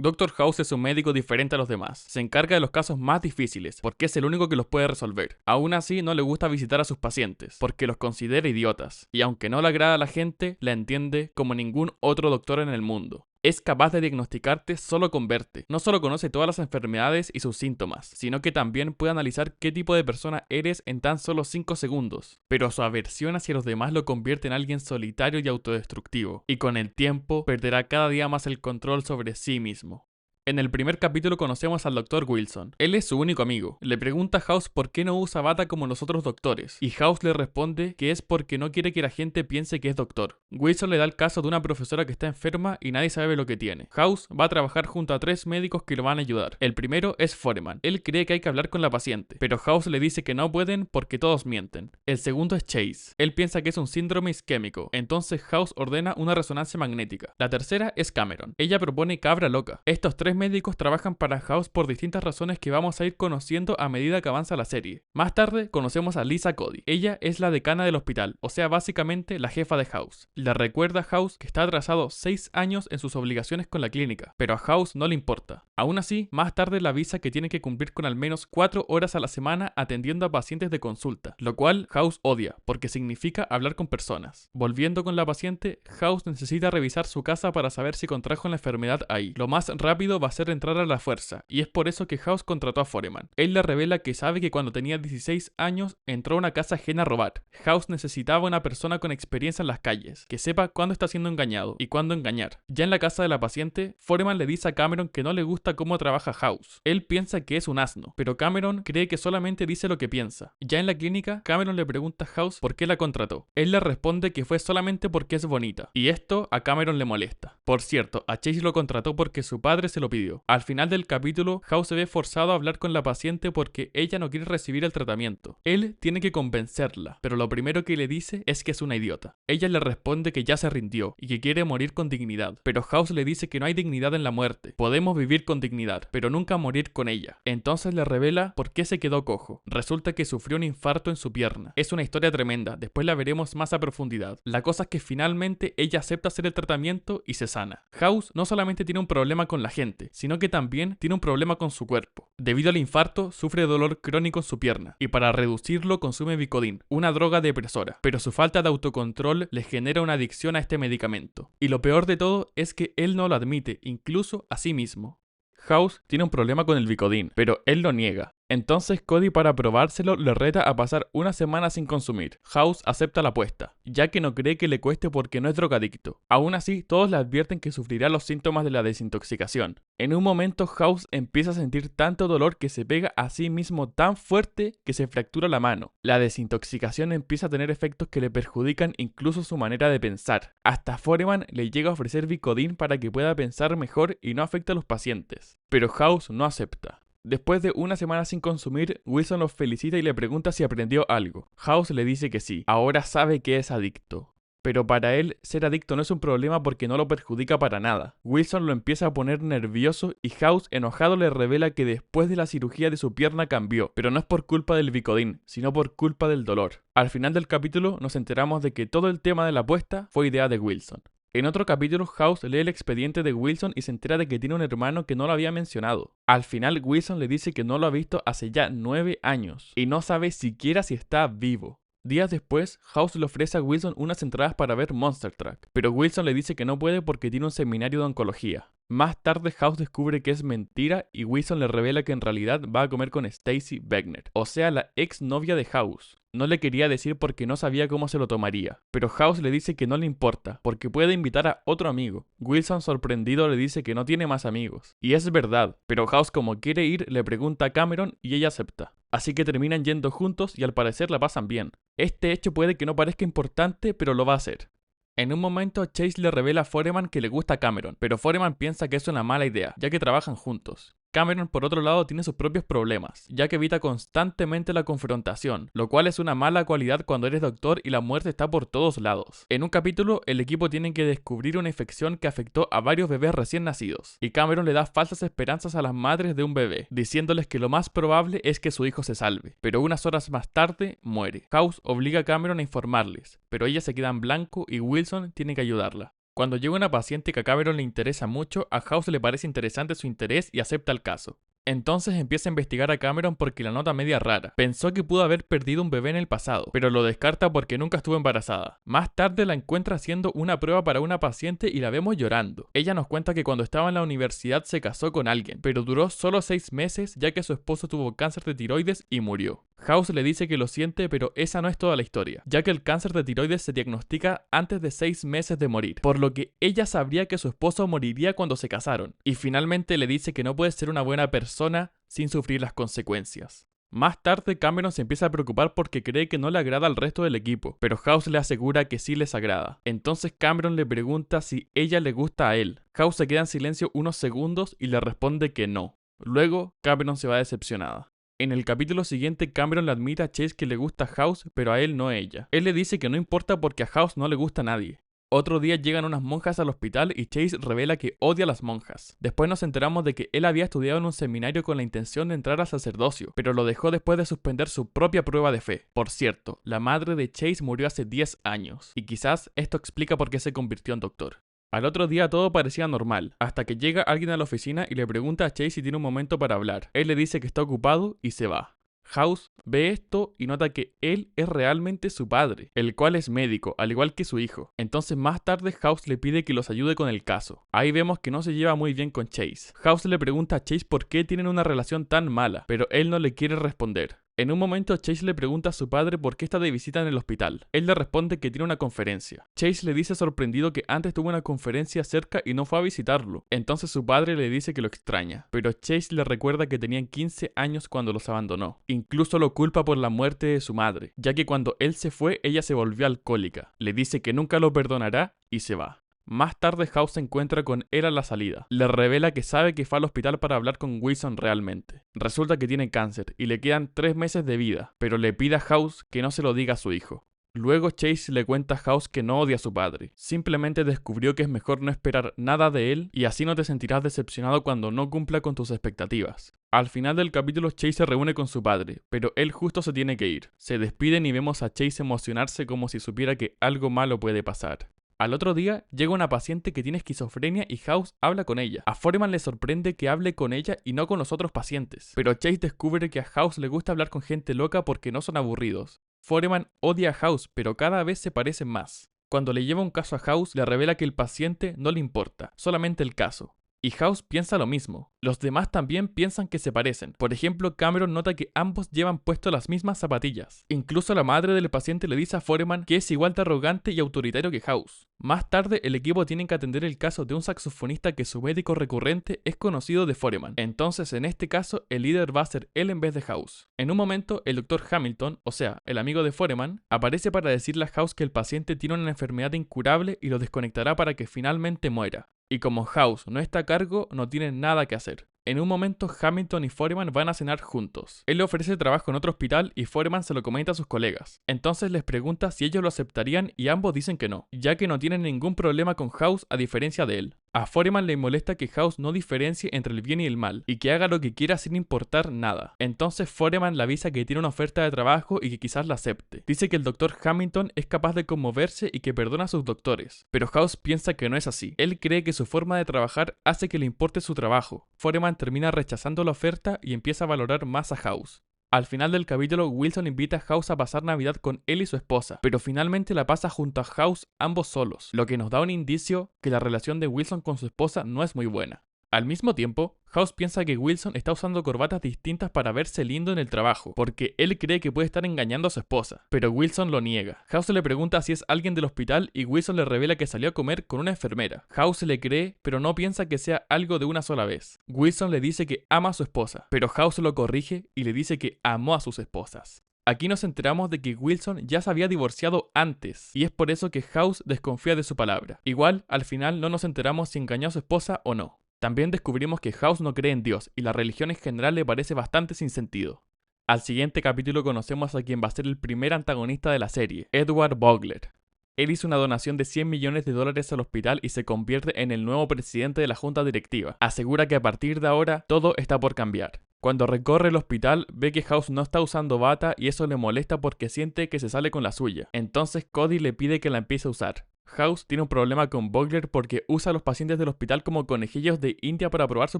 Dr. House es un médico diferente a los demás. Se encarga de los casos más difíciles, porque es el único que los puede resolver. Aún así, no le gusta visitar a sus pacientes, porque los considera idiotas. Y aunque no le agrada a la gente, la entiende como ningún otro doctor en el mundo. Es capaz de diagnosticarte solo con verte. No solo conoce todas las enfermedades y sus síntomas, sino que también puede analizar qué tipo de persona eres en tan solo 5 segundos. Pero su aversión hacia los demás lo convierte en alguien solitario y autodestructivo, y con el tiempo perderá cada día más el control sobre sí mismo. En el primer capítulo conocemos al Dr. Wilson. Él es su único amigo. Le pregunta a House por qué no usa bata como los otros doctores, y House le responde que es porque no quiere que la gente piense que es doctor. Wilson le da el caso de una profesora que está enferma y nadie sabe lo que tiene. House va a trabajar junto a 3 médicos que lo van a ayudar. El primero es Foreman. Él cree que hay que hablar con la paciente, pero House le dice que no pueden porque todos mienten. El segundo es Chase. Él piensa que es un síndrome isquémico, entonces House ordena una resonancia magnética. La tercera es Cameron. Ella propone cabra loca. Estos 3 médicos trabajan para House por distintas razones que vamos a ir conociendo a medida que avanza la serie. Más tarde conocemos a Lisa Cody. Ella es la decana del hospital, o sea básicamente la jefa de House. Le recuerda a House que está atrasado 6 años en sus obligaciones con la clínica, pero a House no le importa. Aún así, más tarde le avisa que tiene que cumplir con al menos 4 horas a la semana atendiendo a pacientes de consulta, lo cual House odia, porque significa hablar con personas. Volviendo con la paciente, House necesita revisar su casa para saber si contrajo la enfermedad ahí. Lo más rápido va a ser entrar a la fuerza, y es por eso que House contrató a Foreman. Él le revela que sabe que cuando tenía 16 años entró a una casa ajena a robar. House necesitaba una persona con experiencia en las calles, que sepa cuándo está siendo engañado y cuándo engañar. Ya en la casa de la paciente, Foreman le dice a Cameron que no le gusta cómo trabaja House. Él piensa que es un asno, pero Cameron cree que solamente dice lo que piensa. Ya en la clínica, Cameron le pregunta a House por qué la contrató. Él le responde que fue solamente porque es bonita, y esto a Cameron le molesta. Por cierto, a Chase lo contrató porque su padre se lo pidió. Al final del capítulo, House se ve forzado a hablar con la paciente porque ella no quiere recibir el tratamiento. Él tiene que convencerla, pero lo primero que le dice es que es una idiota. Ella le responde que ya se rindió y que quiere morir con dignidad, pero House le dice que no hay dignidad en la muerte. Podemos vivir con dignidad, pero nunca morir con ella. Entonces le revela por qué se quedó cojo. Resulta que sufrió un infarto en su pierna. Es una historia tremenda, después la veremos más a profundidad. La cosa es que finalmente ella acepta hacer el tratamiento y se sana. House no solamente tiene un problema con la gente, sino que también tiene un problema con su cuerpo. Debido al infarto, sufre dolor crónico en su pierna, y para reducirlo consume Vicodin, una droga depresora, pero su falta de autocontrol le genera una adicción a este medicamento. Y lo peor de todo es que él no lo admite, incluso a sí mismo. House tiene un problema con el Vicodin, pero él lo niega. Entonces Cody, para probárselo, le reta a pasar una semana sin consumir. House acepta la apuesta, ya que no cree que le cueste porque no es drogadicto. Aún así, todos le advierten que sufrirá los síntomas de la desintoxicación. En un momento, House empieza a sentir tanto dolor que se pega a sí mismo tan fuerte que se fractura la mano. La desintoxicación empieza a tener efectos que le perjudican incluso su manera de pensar. Hasta Foreman le llega a ofrecer Vicodin para que pueda pensar mejor y no afecte a los pacientes. Pero House no acepta. Después de una semana sin consumir, Wilson los felicita y le pregunta si aprendió algo. House le dice que sí, ahora sabe que es adicto. Pero para él, ser adicto no es un problema porque no lo perjudica para nada. Wilson lo empieza a poner nervioso y House, enojado, le revela que después de la cirugía de su pierna cambió, pero no es por culpa del Vicodin, sino por culpa del dolor. Al final del capítulo nos enteramos de que todo el tema de la apuesta fue idea de Wilson. En otro capítulo, House lee el expediente de Wilson y se entera de que tiene un hermano que no lo había mencionado. Al final, Wilson le dice que no lo ha visto hace ya 9 años y no sabe siquiera si está vivo. Días después, House le ofrece a Wilson unas entradas para ver Monster Truck, pero Wilson le dice que no puede porque tiene un seminario de oncología. Más tarde, House descubre que es mentira y Wilson le revela que en realidad va a comer con Stacy Beckner, o sea, la ex novia de House. No le quería decir porque no sabía cómo se lo tomaría, pero House le dice que no le importa, porque puede invitar a otro amigo. Wilson, sorprendido, le dice que no tiene más amigos. Y es verdad, pero House, como quiere ir, le pregunta a Cameron y ella acepta. Así que terminan yendo juntos y al parecer la pasan bien. Este hecho puede que no parezca importante, pero lo va a hacer. En un momento, Chase le revela a Foreman que le gusta a Cameron, pero Foreman piensa que es una mala idea, ya que trabajan juntos. Cameron, por otro lado, tiene sus propios problemas, ya que evita constantemente la confrontación, lo cual es una mala cualidad cuando eres doctor y la muerte está por todos lados. En un capítulo, el equipo tiene que descubrir una infección que afectó a varios bebés recién nacidos, y Cameron le da falsas esperanzas a las madres de un bebé, diciéndoles que lo más probable es que su hijo se salve, pero unas horas más tarde, muere. House obliga a Cameron a informarles, pero ella se queda en blanco y Wilson tiene que ayudarla. Cuando llega una paciente que a Cameron le interesa mucho, a House le parece interesante su interés y acepta el caso. Entonces empieza a investigar a Cameron porque la nota media rara. Pensó que pudo haber perdido un bebé en el pasado, pero lo descarta porque nunca estuvo embarazada. Más tarde la encuentra haciendo una prueba para una paciente y la vemos llorando. Ella nos cuenta que cuando estaba en la universidad se casó con alguien, pero duró solo 6 meses ya que su esposo tuvo cáncer de tiroides y murió. House le dice que lo siente, pero esa no es toda la historia, ya que el cáncer de tiroides se diagnostica antes de 6 meses de morir, por lo que ella sabría que su esposo moriría cuando se casaron, y finalmente le dice que no puede ser una buena persona sin sufrir las consecuencias. Más tarde Cameron se empieza a preocupar porque cree que no le agrada al resto del equipo, pero House le asegura que sí les agrada. Entonces Cameron le pregunta si ella le gusta a él. House se queda en silencio unos segundos y le responde que no. Luego Cameron se va decepcionada. En el capítulo siguiente, Cameron le admite a Chase que le gusta a House, pero a él no a ella. Él le dice que no importa porque a House no le gusta a nadie. Otro día llegan unas monjas al hospital y Chase revela que odia a las monjas. Después nos enteramos de que él había estudiado en un seminario con la intención de entrar al sacerdocio, pero lo dejó después de suspender su propia prueba de fe. Por cierto, la madre de Chase murió hace 10 años, y quizás esto explica por qué se convirtió en doctor. Al otro día todo parecía normal, hasta que llega alguien a la oficina y le pregunta a Chase si tiene un momento para hablar. Él le dice que está ocupado y se va. House ve esto y nota que él es realmente su padre, el cual es médico, al igual que su hijo. Entonces más tarde House le pide que los ayude con el caso. Ahí vemos que no se lleva muy bien con Chase. House le pregunta a Chase por qué tienen una relación tan mala, pero él no le quiere responder. En un momento Chase le pregunta a su padre por qué está de visita en el hospital. Él le responde que tiene una conferencia. Chase le dice sorprendido que antes tuvo una conferencia cerca y no fue a visitarlo. Entonces su padre le dice que lo extraña, pero Chase le recuerda que tenían 15 años cuando los abandonó. Incluso lo culpa por la muerte de su madre, ya que cuando él se fue ella se volvió alcohólica. Le dice que nunca lo perdonará y se va. Más tarde House se encuentra con él a la salida. Le revela que sabe que fue al hospital para hablar con Wilson realmente. Resulta que tiene cáncer y le quedan 3 meses de vida, pero le pide a House que no se lo diga a su hijo. Luego Chase le cuenta a House que no odia a su padre. Simplemente descubrió que es mejor no esperar nada de él y así no te sentirás decepcionado cuando no cumpla con tus expectativas. Al final del capítulo Chase se reúne con su padre, pero él justo se tiene que ir. Se despiden y vemos a Chase emocionarse como si supiera que algo malo puede pasar. Al otro día, llega una paciente que tiene esquizofrenia y House habla con ella. A Foreman le sorprende que hable con ella y no con los otros pacientes. Pero Chase descubre que a House le gusta hablar con gente loca porque no son aburridos. Foreman odia a House, pero cada vez se parecen más. Cuando le lleva un caso a House, le revela que el paciente no le importa, solamente el caso. Y House piensa lo mismo. Los demás también piensan que se parecen. Por ejemplo, Cameron nota que ambos llevan puesto las mismas zapatillas. Incluso la madre del paciente le dice a Foreman que es igual de arrogante y autoritario que House. Más tarde, el equipo tiene que atender el caso de un saxofonista que su médico recurrente es conocido de Foreman. Entonces, en este caso, el líder va a ser él en vez de House. En un momento, el Dr. Hamilton, o sea, el amigo de Foreman, aparece para decirle a House que el paciente tiene una enfermedad incurable y lo desconectará para que finalmente muera. Y como House no está a cargo, no tiene nada que hacer. En un momento, Hamilton y Foreman van a cenar juntos. Él le ofrece trabajo en otro hospital y Foreman se lo comenta a sus colegas. Entonces les pregunta si ellos lo aceptarían y ambos dicen que no, ya que no tienen ningún problema con House a diferencia de él. A Foreman le molesta que House no diferencie entre el bien y el mal, y que haga lo que quiera sin importar nada. Entonces Foreman le avisa que tiene una oferta de trabajo y que quizás la acepte. Dice que el Dr. Hamilton es capaz de conmoverse y que perdona a sus doctores, pero House piensa que no es así. Él cree que su forma de trabajar hace que le importe su trabajo. Foreman termina rechazando la oferta y empieza a valorar más a House. Al final del capítulo, Wilson invita a House a pasar Navidad con él y su esposa, pero finalmente la pasa junto a House ambos solos, lo que nos da un indicio que la relación de Wilson con su esposa no es muy buena. Al mismo tiempo, House piensa que Wilson está usando corbatas distintas para verse lindo en el trabajo, porque él cree que puede estar engañando a su esposa, pero Wilson lo niega. House le pregunta si es alguien del hospital y Wilson le revela que salió a comer con una enfermera. House le cree, pero no piensa que sea algo de una sola vez. Wilson le dice que ama a su esposa, pero House lo corrige y le dice que amó a sus esposas. Aquí nos enteramos de que Wilson ya se había divorciado antes, y es por eso que House desconfía de su palabra. Igual, al final no nos enteramos si engañó a su esposa o no. También descubrimos que House no cree en Dios y la religión en general le parece bastante sin sentido. Al siguiente capítulo conocemos a quien va a ser el primer antagonista de la serie, Edward Vogler. Él hizo una donación de $100 millones al hospital y se convierte en el nuevo presidente de la junta directiva. Asegura que a partir de ahora todo está por cambiar. Cuando recorre el hospital, ve que House no está usando bata y eso le molesta porque siente que se sale con la suya. Entonces Cody le pide que la empiece a usar. House tiene un problema con Vogler porque usa a los pacientes del hospital como conejillos de India para probar sus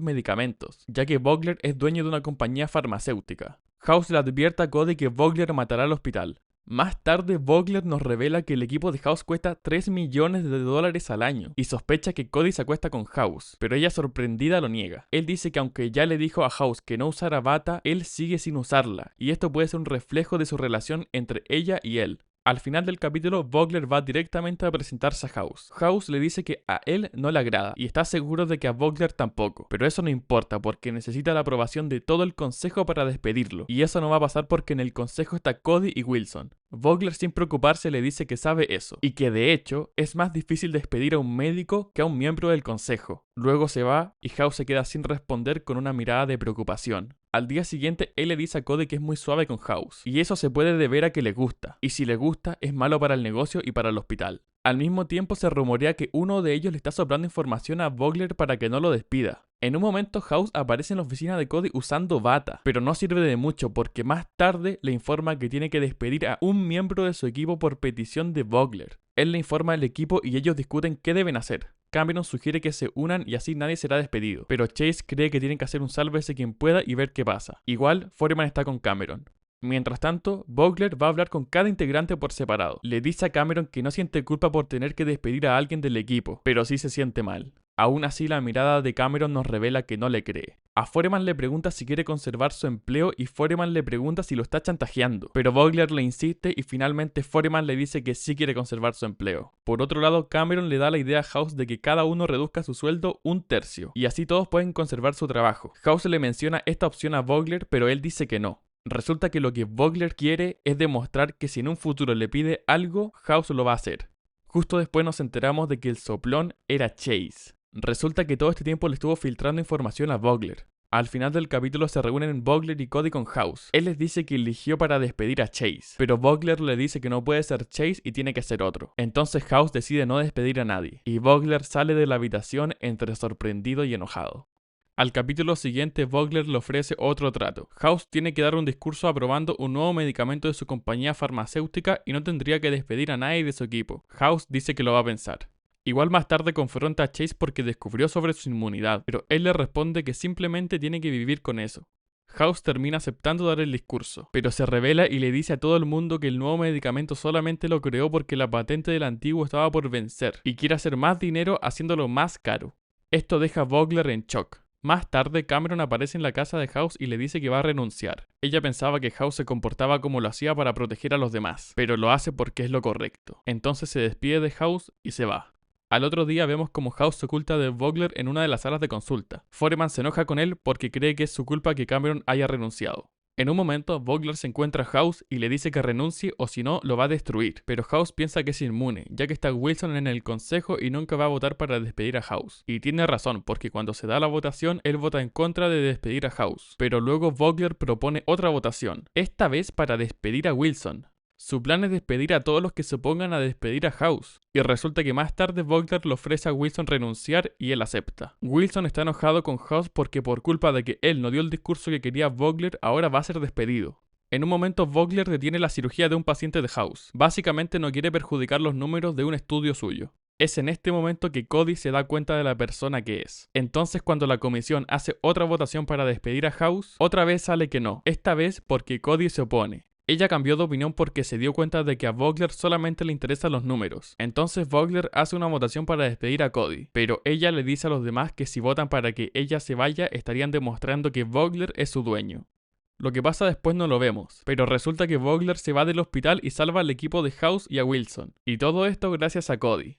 medicamentos, ya que Vogler es dueño de una compañía farmacéutica. House le advierte a Cody que Vogler matará al hospital. Más tarde, Vogler nos revela que el equipo de House cuesta $3 millones al año y sospecha que Cody se acuesta con House, pero ella sorprendida lo niega. Él dice que aunque ya le dijo a House que no usara bata, él sigue sin usarla, y esto puede ser un reflejo de su relación entre ella y él. Al final del capítulo, Vogler va directamente a presentarse a House. House le dice que a él no le agrada y está seguro de que a Vogler tampoco, pero eso no importa porque necesita la aprobación de todo el consejo para despedirlo, y eso no va a pasar porque en el consejo está Cody y Wilson. Vogler sin preocuparse le dice que sabe eso, y que de hecho es más difícil despedir a un médico que a un miembro del consejo. Luego se va y House se queda sin responder con una mirada de preocupación. Al día siguiente, él le dice a Cody que es muy suave con House, y eso se puede deber a que le gusta, y si le gusta, es malo para el negocio y para el hospital. Al mismo tiempo se rumorea que uno de ellos le está soplando información a Vogler para que no lo despida. En un momento House aparece en la oficina de Cody usando bata, pero no sirve de mucho porque más tarde le informa que tiene que despedir a un miembro de su equipo por petición de Vogler. Él le informa al equipo y ellos discuten qué deben hacer. Cameron sugiere que se unan y así nadie será despedido, pero Chase cree que tienen que hacer un sálvese quien pueda y ver qué pasa. Igual, Foreman está con Cameron. Mientras tanto, Vogler va a hablar con cada integrante por separado. Le dice a Cameron que no siente culpa por tener que despedir a alguien del equipo, pero sí se siente mal. Aún así, la mirada de Cameron nos revela que no le cree. A Foreman le pregunta si quiere conservar su empleo y Foreman le pregunta si lo está chantajeando, pero Vogler le insiste y finalmente Foreman le dice que sí quiere conservar su empleo. Por otro lado, Cameron le da la idea a House de que cada uno reduzca su sueldo 1/3 y así todos pueden conservar su trabajo. House le menciona esta opción a Vogler, pero él dice que no. Resulta que lo que Vogler quiere es demostrar que si en un futuro le pide algo, House lo va a hacer. Justo después nos enteramos de que el soplón era Chase. Resulta que todo este tiempo le estuvo filtrando información a Vogler. Al final del capítulo se reúnen Vogler y Cody con House. Él les dice que eligió para despedir a Chase, pero Vogler le dice que no puede ser Chase y tiene que ser otro. Entonces House decide no despedir a nadie, y Vogler sale de la habitación entre sorprendido y enojado. Al capítulo siguiente, Vogler le ofrece otro trato. House tiene que dar un discurso aprobando un nuevo medicamento de su compañía farmacéutica y no tendría que despedir a nadie de su equipo. House dice que lo va a pensar. Igual más tarde confronta a Chase porque descubrió sobre su inmunidad, pero él le responde que simplemente tiene que vivir con eso. House termina aceptando dar el discurso, pero se revela y le dice a todo el mundo que el nuevo medicamento solamente lo creó porque la patente del antiguo estaba por vencer y quiere hacer más dinero haciéndolo más caro. Esto deja a Vogler en shock. Más tarde, Cameron aparece en la casa de House y le dice que va a renunciar. Ella pensaba que House se comportaba como lo hacía para proteger a los demás, pero lo hace porque es lo correcto. Entonces se despide de House y se va. Al otro día vemos como House se oculta de Vogler en una de las salas de consulta. Foreman se enoja con él porque cree que es su culpa que Cameron haya renunciado. En un momento, Vogler se encuentra a House y le dice que renuncie o si no, lo va a destruir. Pero House piensa que es inmune, ya que está Wilson en el consejo y nunca va a votar para despedir a House. Y tiene razón, porque cuando se da la votación, él vota en contra de despedir a House. Pero luego Vogler propone otra votación, esta vez para despedir a Wilson. Su plan es despedir a todos los que se opongan a despedir a House, y resulta que más tarde Vogler le ofrece a Wilson renunciar y él acepta. Wilson está enojado con House porque por culpa de que él no dio el discurso que quería Vogler, ahora va a ser despedido. En un momento Vogler detiene la cirugía de un paciente de House. Básicamente no quiere perjudicar los números de un estudio suyo. Es en este momento que Cody se da cuenta de la persona que es. Entonces cuando la comisión hace otra votación para despedir a House, otra vez sale que no, esta vez porque Cody se opone. Ella cambió de opinión porque se dio cuenta de que a Vogler solamente le interesan los números. Entonces Vogler hace una votación para despedir a Cody, pero ella le dice a los demás que si votan para que ella se vaya estarían demostrando que Vogler es su dueño. Lo que pasa después no lo vemos, pero resulta que Vogler se va del hospital y salva al equipo de House y a Wilson. Y todo esto gracias a Cody.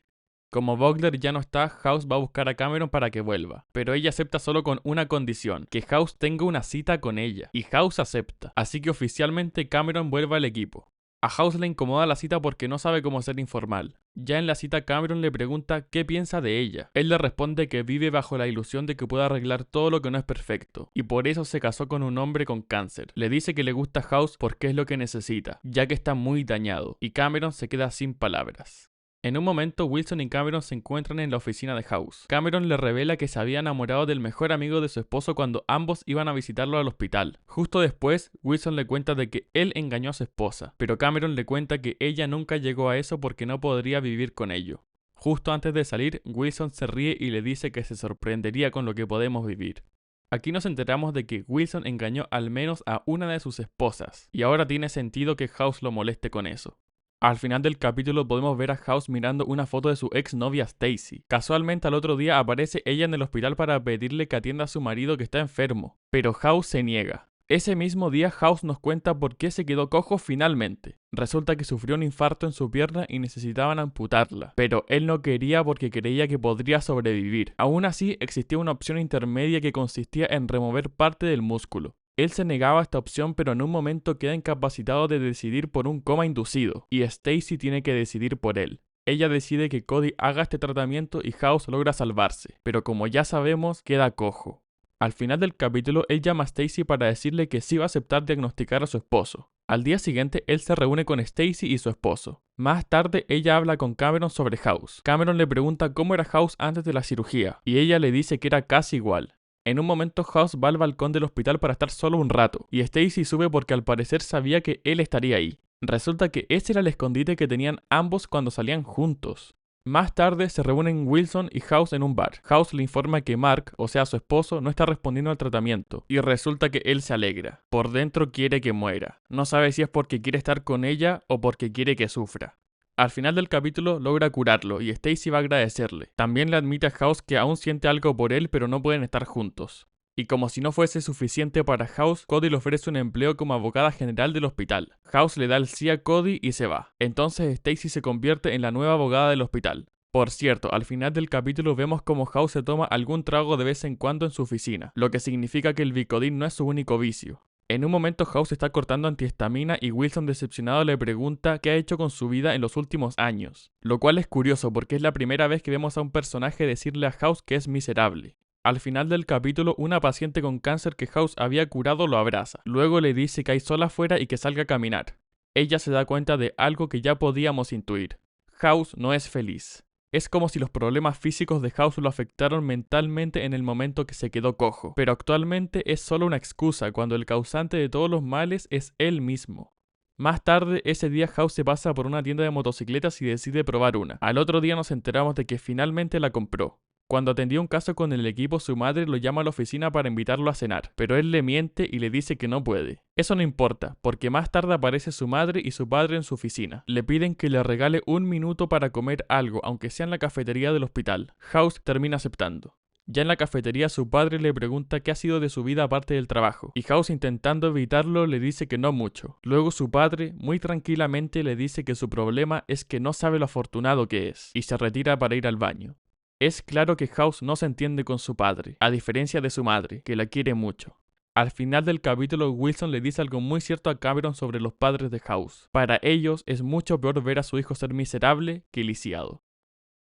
Como Vogler ya no está, House va a buscar a Cameron para que vuelva, pero ella acepta solo con una condición, que House tenga una cita con ella, y House acepta, así que oficialmente Cameron vuelve al equipo. A House le incomoda la cita porque no sabe cómo ser informal. Ya en la cita Cameron le pregunta qué piensa de ella. Él le responde que vive bajo la ilusión de que pueda arreglar todo lo que no es perfecto, y por eso se casó con un hombre con cáncer. Le dice que le gusta a House porque es lo que necesita, ya que está muy dañado, y Cameron se queda sin palabras. En un momento, Wilson y Cameron se encuentran en la oficina de House. Cameron le revela que se había enamorado del mejor amigo de su esposo cuando ambos iban a visitarlo al hospital. Justo después, Wilson le cuenta de que él engañó a su esposa, pero Cameron le cuenta que ella nunca llegó a eso porque no podría vivir con ello. Justo antes de salir, Wilson se ríe y le dice que se sorprendería con lo que podemos vivir. Aquí nos enteramos de que Wilson engañó al menos a una de sus esposas, y ahora tiene sentido que House lo moleste con eso. Al final del capítulo podemos ver a House mirando una foto de su ex novia Stacy. Casualmente al otro día aparece ella en el hospital para pedirle que atienda a su marido que está enfermo, pero House se niega. Ese mismo día House nos cuenta por qué se quedó cojo finalmente. Resulta que sufrió un infarto en su pierna y necesitaban amputarla, pero él no quería porque creía que podría sobrevivir. Aún así, existía una opción intermedia que consistía en remover parte del músculo. Él se negaba a esta opción, pero en un momento queda incapacitado de decidir por un coma inducido, y Stacy tiene que decidir por él. Ella decide que Cody haga este tratamiento y House logra salvarse, pero como ya sabemos, queda cojo. Al final del capítulo, él llama a Stacy para decirle que sí va a aceptar diagnosticar a su esposo. Al día siguiente, él se reúne con Stacy y su esposo. Más tarde, ella habla con Cameron sobre House. Cameron le pregunta cómo era House antes de la cirugía, y ella le dice que era casi igual. En un momento, House va al balcón del hospital para estar solo un rato, y Stacy sube porque al parecer sabía que él estaría ahí. Resulta que ese era el escondite que tenían ambos cuando salían juntos. Más tarde se reúnen Wilson y House en un bar. House le informa que Mark, o sea su esposo, no está respondiendo al tratamiento, y resulta que él se alegra. Por dentro quiere que muera. No sabe si es porque quiere estar con ella o porque quiere que sufra. Al final del capítulo logra curarlo y Stacy va a agradecerle. También le admite a House que aún siente algo por él pero no pueden estar juntos. Y como si no fuese suficiente para House, Cody le ofrece un empleo como abogada general del hospital. House le da el sí a Cody y se va. Entonces Stacy se convierte en la nueva abogada del hospital. Por cierto, al final del capítulo vemos como House se toma algún trago de vez en cuando en su oficina, lo que significa que el Vicodin no es su único vicio. En un momento House está cortando antihistamina y Wilson decepcionado le pregunta qué ha hecho con su vida en los últimos años. Lo cual es curioso porque es la primera vez que vemos a un personaje decirle a House que es miserable. Al final del capítulo, una paciente con cáncer que House había curado lo abraza. Luego le dice que hay sol afuera y que salga a caminar. Ella se da cuenta de algo que ya podíamos intuir. House no es feliz. Es como si los problemas físicos de House lo afectaron mentalmente en el momento que se quedó cojo. Pero actualmente es solo una excusa cuando el causante de todos los males es él mismo. Más tarde, ese día House se pasa por una tienda de motocicletas y decide probar una. Al otro día nos enteramos de que finalmente la compró. Cuando atendió un caso con el equipo, su madre lo llama a la oficina para invitarlo a cenar, pero él le miente y le dice que no puede. Eso no importa, porque más tarde aparece su madre y su padre en su oficina. Le piden que le regale un minuto para comer algo, aunque sea en la cafetería del hospital. House termina aceptando. Ya en la cafetería su padre le pregunta qué ha sido de su vida aparte del trabajo, y House intentando evitarlo le dice que no mucho. Luego su padre, muy tranquilamente, le dice que su problema es que no sabe lo afortunado que es, y se retira para ir al baño. Es claro que House no se entiende con su padre, a diferencia de su madre, que la quiere mucho. Al final del capítulo, Wilson le dice algo muy cierto a Cameron sobre los padres de House. Para ellos es mucho peor ver a su hijo ser miserable que lisiado.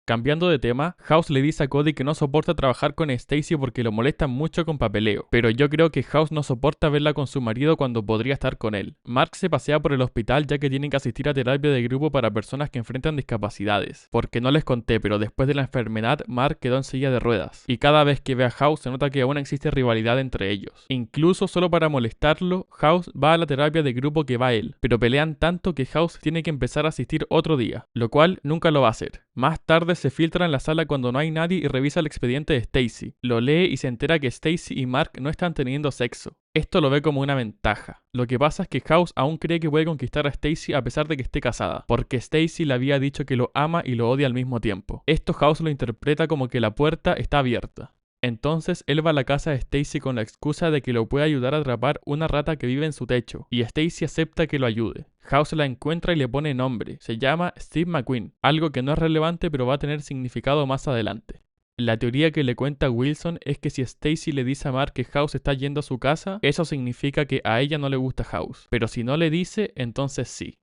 Cambiando de tema, House le dice a Cody que no soporta trabajar con Stacy porque lo molesta mucho con papeleo, pero yo creo que House no soporta verla con su marido cuando podría estar con él. Mark se pasea por el hospital ya que tienen que asistir a terapia de grupo para personas que enfrentan discapacidades. Porque no les conté, pero después de la enfermedad, Mark quedó en silla de ruedas, y cada vez que ve a House se nota que aún existe rivalidad entre ellos. Incluso solo para molestarlo, House va a la terapia de grupo que va él, pero pelean tanto que House tiene que empezar a asistir otro día, lo cual nunca lo va a hacer. Más tarde se filtra en la sala cuando no hay nadie y revisa el expediente de Stacy. Lo lee y se entera que Stacy y Mark no están teniendo sexo. Esto lo ve como una ventaja. Lo que pasa es que House aún cree que puede conquistar a Stacy a pesar de que esté casada, porque Stacy le había dicho que lo ama y lo odia al mismo tiempo. Esto House lo interpreta como que la puerta está abierta. Entonces él va a la casa de Stacy con la excusa de que lo puede ayudar a atrapar una rata que vive en su techo, y Stacy acepta que lo ayude. House la encuentra y le pone nombre, se llama Steve McQueen, algo que no es relevante pero va a tener significado más adelante. La teoría que le cuenta Wilson es que si Stacy le dice a Mark que House está yendo a su casa, eso significa que a ella no le gusta House, pero si no le dice, entonces sí.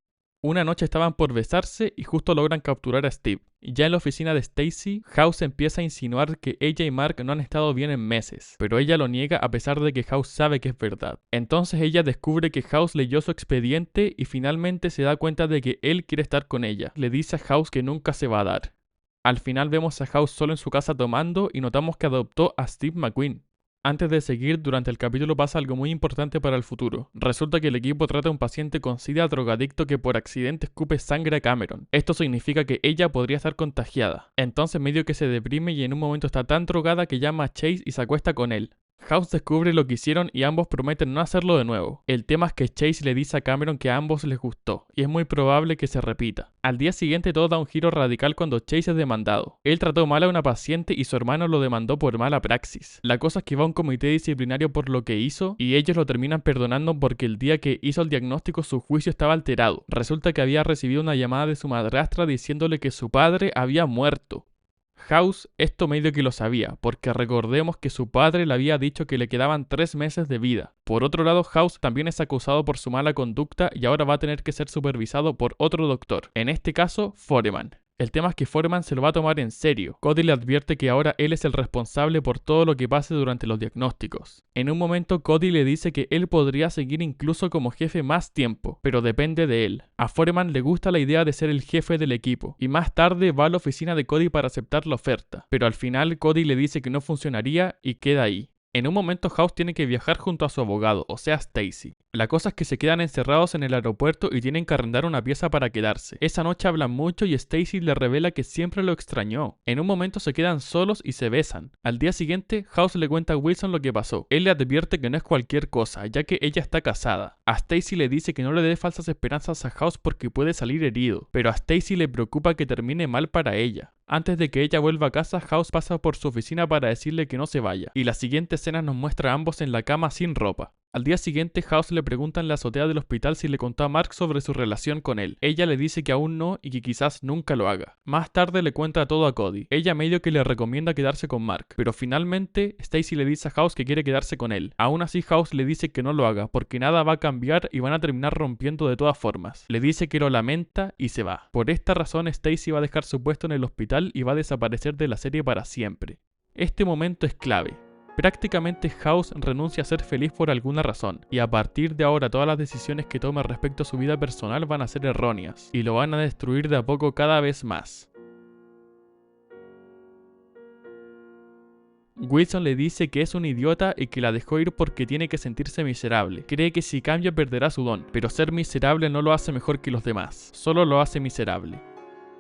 Una noche estaban por besarse y justo logran capturar a Steve. Ya en la oficina de Stacy, House empieza a insinuar que ella y Mark no han estado bien en meses, pero ella lo niega a pesar de que House sabe que es verdad. Entonces ella descubre que House leyó su expediente y finalmente se da cuenta de que él quiere estar con ella. Le dice a House que nunca se va a dar. Al final vemos a House solo en su casa tomando y notamos que adoptó a Steve McQueen. Antes de seguir, durante el capítulo pasa algo muy importante para el futuro. Resulta que el equipo trata a un paciente con SIDA drogadicto que por accidente escupe sangre a Cameron. Esto significa que ella podría estar contagiada. Entonces medio que se deprime y en un momento está tan drogada que llama a Chase y se acuesta con él. House descubre lo que hicieron y ambos prometen no hacerlo de nuevo. El tema es que Chase le dice a Cameron que a ambos les gustó, y es muy probable que se repita. Al día siguiente todo da un giro radical cuando Chase es demandado. Él trató mal a una paciente y su hermano lo demandó por mala praxis. La cosa es que va a un comité disciplinario por lo que hizo, y ellos lo terminan perdonando porque el día que hizo el diagnóstico su juicio estaba alterado. Resulta que había recibido una llamada de su madrastra diciéndole que su padre había muerto. House esto medio que lo sabía, porque recordemos que su padre le había dicho que le quedaban 3 meses de vida. Por otro lado, House también es acusado por su mala conducta y ahora va a tener que ser supervisado por otro doctor, en este caso Foreman. El tema es que Foreman se lo va a tomar en serio. Cody le advierte que ahora él es el responsable por todo lo que pase durante los diagnósticos. En un momento Cody le dice que él podría seguir incluso como jefe más tiempo, pero depende de él. A Foreman le gusta la idea de ser el jefe del equipo, y más tarde va a la oficina de Cody para aceptar la oferta, pero al final Cody le dice que no funcionaría y queda ahí. En un momento House tiene que viajar junto a su abogado, o sea Stacy. La cosa es que se quedan encerrados en el aeropuerto y tienen que arrendar una pieza para quedarse. Esa noche hablan mucho y Stacy le revela que siempre lo extrañó. En un momento se quedan solos y se besan. Al día siguiente, House le cuenta a Wilson lo que pasó. Él le advierte que no es cualquier cosa, ya que ella está casada. A Stacy le dice que no le dé falsas esperanzas a House porque puede salir herido, pero a Stacy le preocupa que termine mal para ella. Antes de que ella vuelva a casa, House pasa por su oficina para decirle que no se vaya, y la siguiente escena nos muestra a ambos en la cama sin ropa. Al día siguiente, House le pregunta en la azotea del hospital si le contó a Mark sobre su relación con él. Ella le dice que aún no y que quizás nunca lo haga. Más tarde le cuenta todo a Cody. Ella medio que le recomienda quedarse con Mark, pero finalmente Stacy le dice a House que quiere quedarse con él. Aún así, House le dice que no lo haga porque nada va a cambiar y van a terminar rompiendo de todas formas. Le dice que lo lamenta y se va. Por esta razón, Stacy va a dejar su puesto en el hospital y va a desaparecer de la serie para siempre. Este momento es clave. Prácticamente House renuncia a ser feliz por alguna razón, y a partir de ahora todas las decisiones que tome respecto a su vida personal van a ser erróneas, y lo van a destruir de a poco cada vez más. Wilson le dice que es un idiota y que la dejó ir porque tiene que sentirse miserable. Cree que si cambia perderá su don, pero ser miserable no lo hace mejor que los demás, solo lo hace miserable.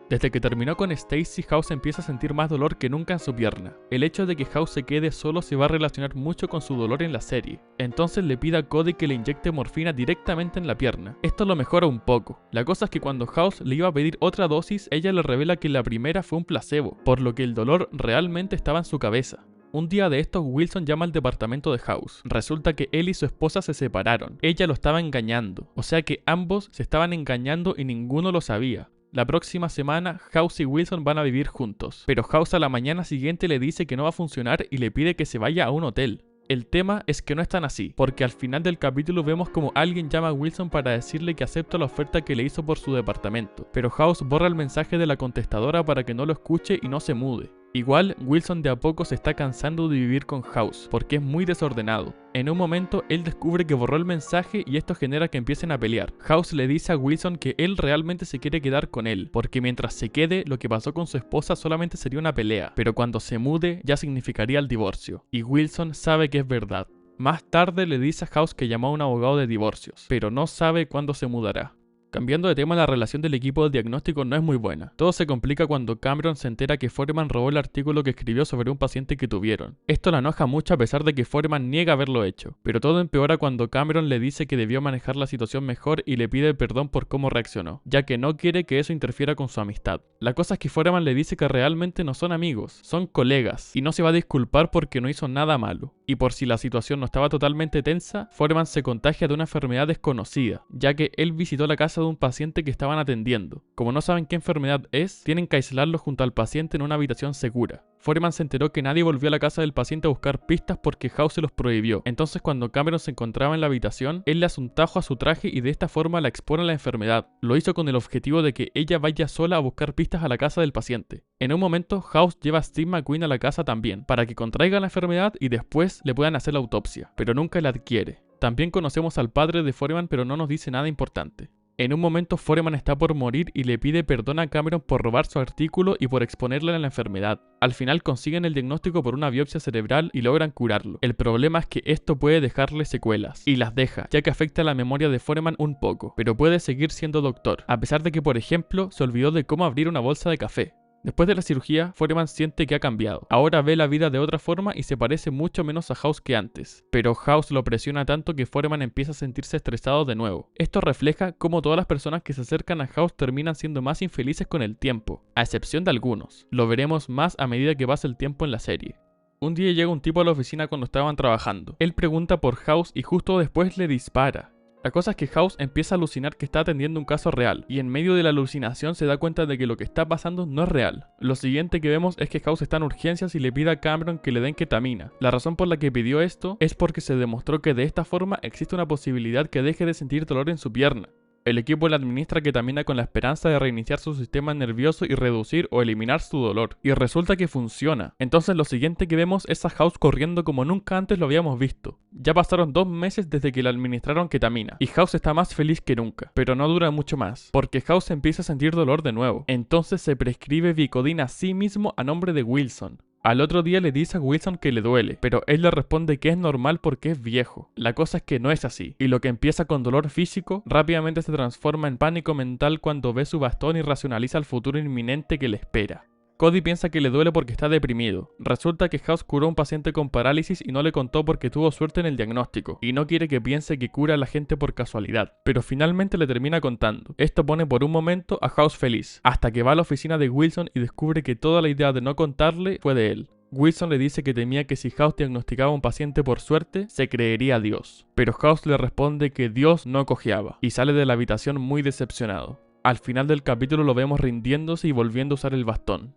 Desde que terminó con Stacy, House empieza a sentir más dolor que nunca en su pierna. El hecho de que House se quede solo se va a relacionar mucho con su dolor en la serie. Entonces le pide a Cody que le inyecte morfina directamente en la pierna. Esto lo mejora un poco. La cosa es que cuando House le iba a pedir otra dosis, ella le revela que la primera fue un placebo, por lo que el dolor realmente estaba en su cabeza. Un día de estos, Wilson llama al departamento de House. Resulta que él y su esposa se separaron. Ella lo estaba engañando. O sea que ambos se estaban engañando y ninguno lo sabía. La próxima semana, House y Wilson van a vivir juntos, pero House a la mañana siguiente le dice que no va a funcionar y le pide que se vaya a un hotel. El tema es que no es tan así, porque al final del capítulo vemos como alguien llama a Wilson para decirle que acepta la oferta que le hizo por su departamento, pero House borra el mensaje de la contestadora para que no lo escuche y no se mude. Igual, Wilson de a poco se está cansando de vivir con House, porque es muy desordenado. En un momento, él descubre que borró el mensaje y esto genera que empiecen a pelear. House le dice a Wilson que él realmente se quiere quedar con él, porque mientras se quede, lo que pasó con su esposa solamente sería una pelea, pero cuando se mude, ya significaría el divorcio. Y Wilson sabe que es verdad. Más tarde le dice a House que llamó a un abogado de divorcios, pero no sabe cuándo se mudará. Cambiando de tema, la relación del equipo de diagnóstico no es muy buena. Todo se complica cuando Cameron se entera que Foreman robó el artículo que escribió sobre un paciente que tuvieron. Esto la enoja mucho a pesar de que Foreman niega haberlo hecho, pero todo empeora cuando Cameron le dice que debió manejar la situación mejor y le pide perdón por cómo reaccionó, ya que no quiere que eso interfiera con su amistad. La cosa es que Foreman le dice que realmente no son amigos, son colegas, y no se va a disculpar porque no hizo nada malo. Y por si la situación no estaba totalmente tensa, Foreman se contagia de una enfermedad desconocida, ya que él visitó la casa de un paciente que estaban atendiendo. Como no saben qué enfermedad es, tienen que aislarlo junto al paciente en una habitación segura. Foreman se enteró que nadie volvió a la casa del paciente a buscar pistas porque House se los prohibió. Entonces cuando Cameron se encontraba en la habitación, él le hace un tajo a su traje y de esta forma la expone a la enfermedad. Lo hizo con el objetivo de que ella vaya sola a buscar pistas a la casa del paciente. En un momento, House lleva a Steve McQueen a la casa también, para que contraiga la enfermedad y después le puedan hacer la autopsia, pero nunca la adquiere. También conocemos al padre de Foreman, pero no nos dice nada importante. En un momento Foreman está por morir y le pide perdón a Cameron por robar su artículo y por exponerle a la enfermedad. Al final consiguen el diagnóstico por una biopsia cerebral y logran curarlo. El problema es que esto puede dejarle secuelas, y las deja, ya que afecta la memoria de Foreman un poco, pero puede seguir siendo doctor, a pesar de que, por ejemplo, se olvidó de cómo abrir una bolsa de café. Después de la cirugía, Foreman siente que ha cambiado. Ahora ve la vida de otra forma y se parece mucho menos a House que antes. Pero House lo presiona tanto que Foreman empieza a sentirse estresado de nuevo. Esto refleja cómo todas las personas que se acercan a House terminan siendo más infelices con el tiempo, a excepción de algunos. Lo veremos más a medida que pasa el tiempo en la serie. Un día llega un tipo a la oficina cuando estaban trabajando. Él pregunta por House y justo después le dispara. La cosa es que House empieza a alucinar que está atendiendo un caso real, y en medio de la alucinación se da cuenta de que lo que está pasando no es real. Lo siguiente que vemos es que House está en urgencias y le pide a Cameron que le den ketamina. La razón por la que pidió esto es porque se demostró que de esta forma existe una posibilidad que deje de sentir dolor en su pierna. El equipo le administra ketamina con la esperanza de reiniciar su sistema nervioso y reducir o eliminar su dolor. Y resulta que funciona. Entonces lo siguiente que vemos es a House corriendo como nunca antes lo habíamos visto. Ya pasaron 2 meses desde que le administraron ketamina. Y House está más feliz que nunca. Pero no dura mucho más. Porque House empieza a sentir dolor de nuevo. Entonces se prescribe Vicodin a sí mismo a nombre de Wilson. Al otro día le dice a Wilson que le duele, pero él le responde que es normal porque es viejo. La cosa es que no es así, y lo que empieza con dolor físico, rápidamente se transforma en pánico mental cuando ve su bastón y racionaliza el futuro inminente que le espera. Cody piensa que le duele porque está deprimido. Resulta que House curó a un paciente con parálisis y no le contó porque tuvo suerte en el diagnóstico, y no quiere que piense que cura a la gente por casualidad, pero finalmente le termina contando. Esto pone por un momento a House feliz, hasta que va a la oficina de Wilson y descubre que toda la idea de no contarle fue de él. Wilson le dice que temía que si House diagnosticaba a un paciente por suerte, se creería a Dios, pero House le responde que Dios no cojeaba, y sale de la habitación muy decepcionado. Al final del capítulo lo vemos rindiéndose y volviendo a usar el bastón.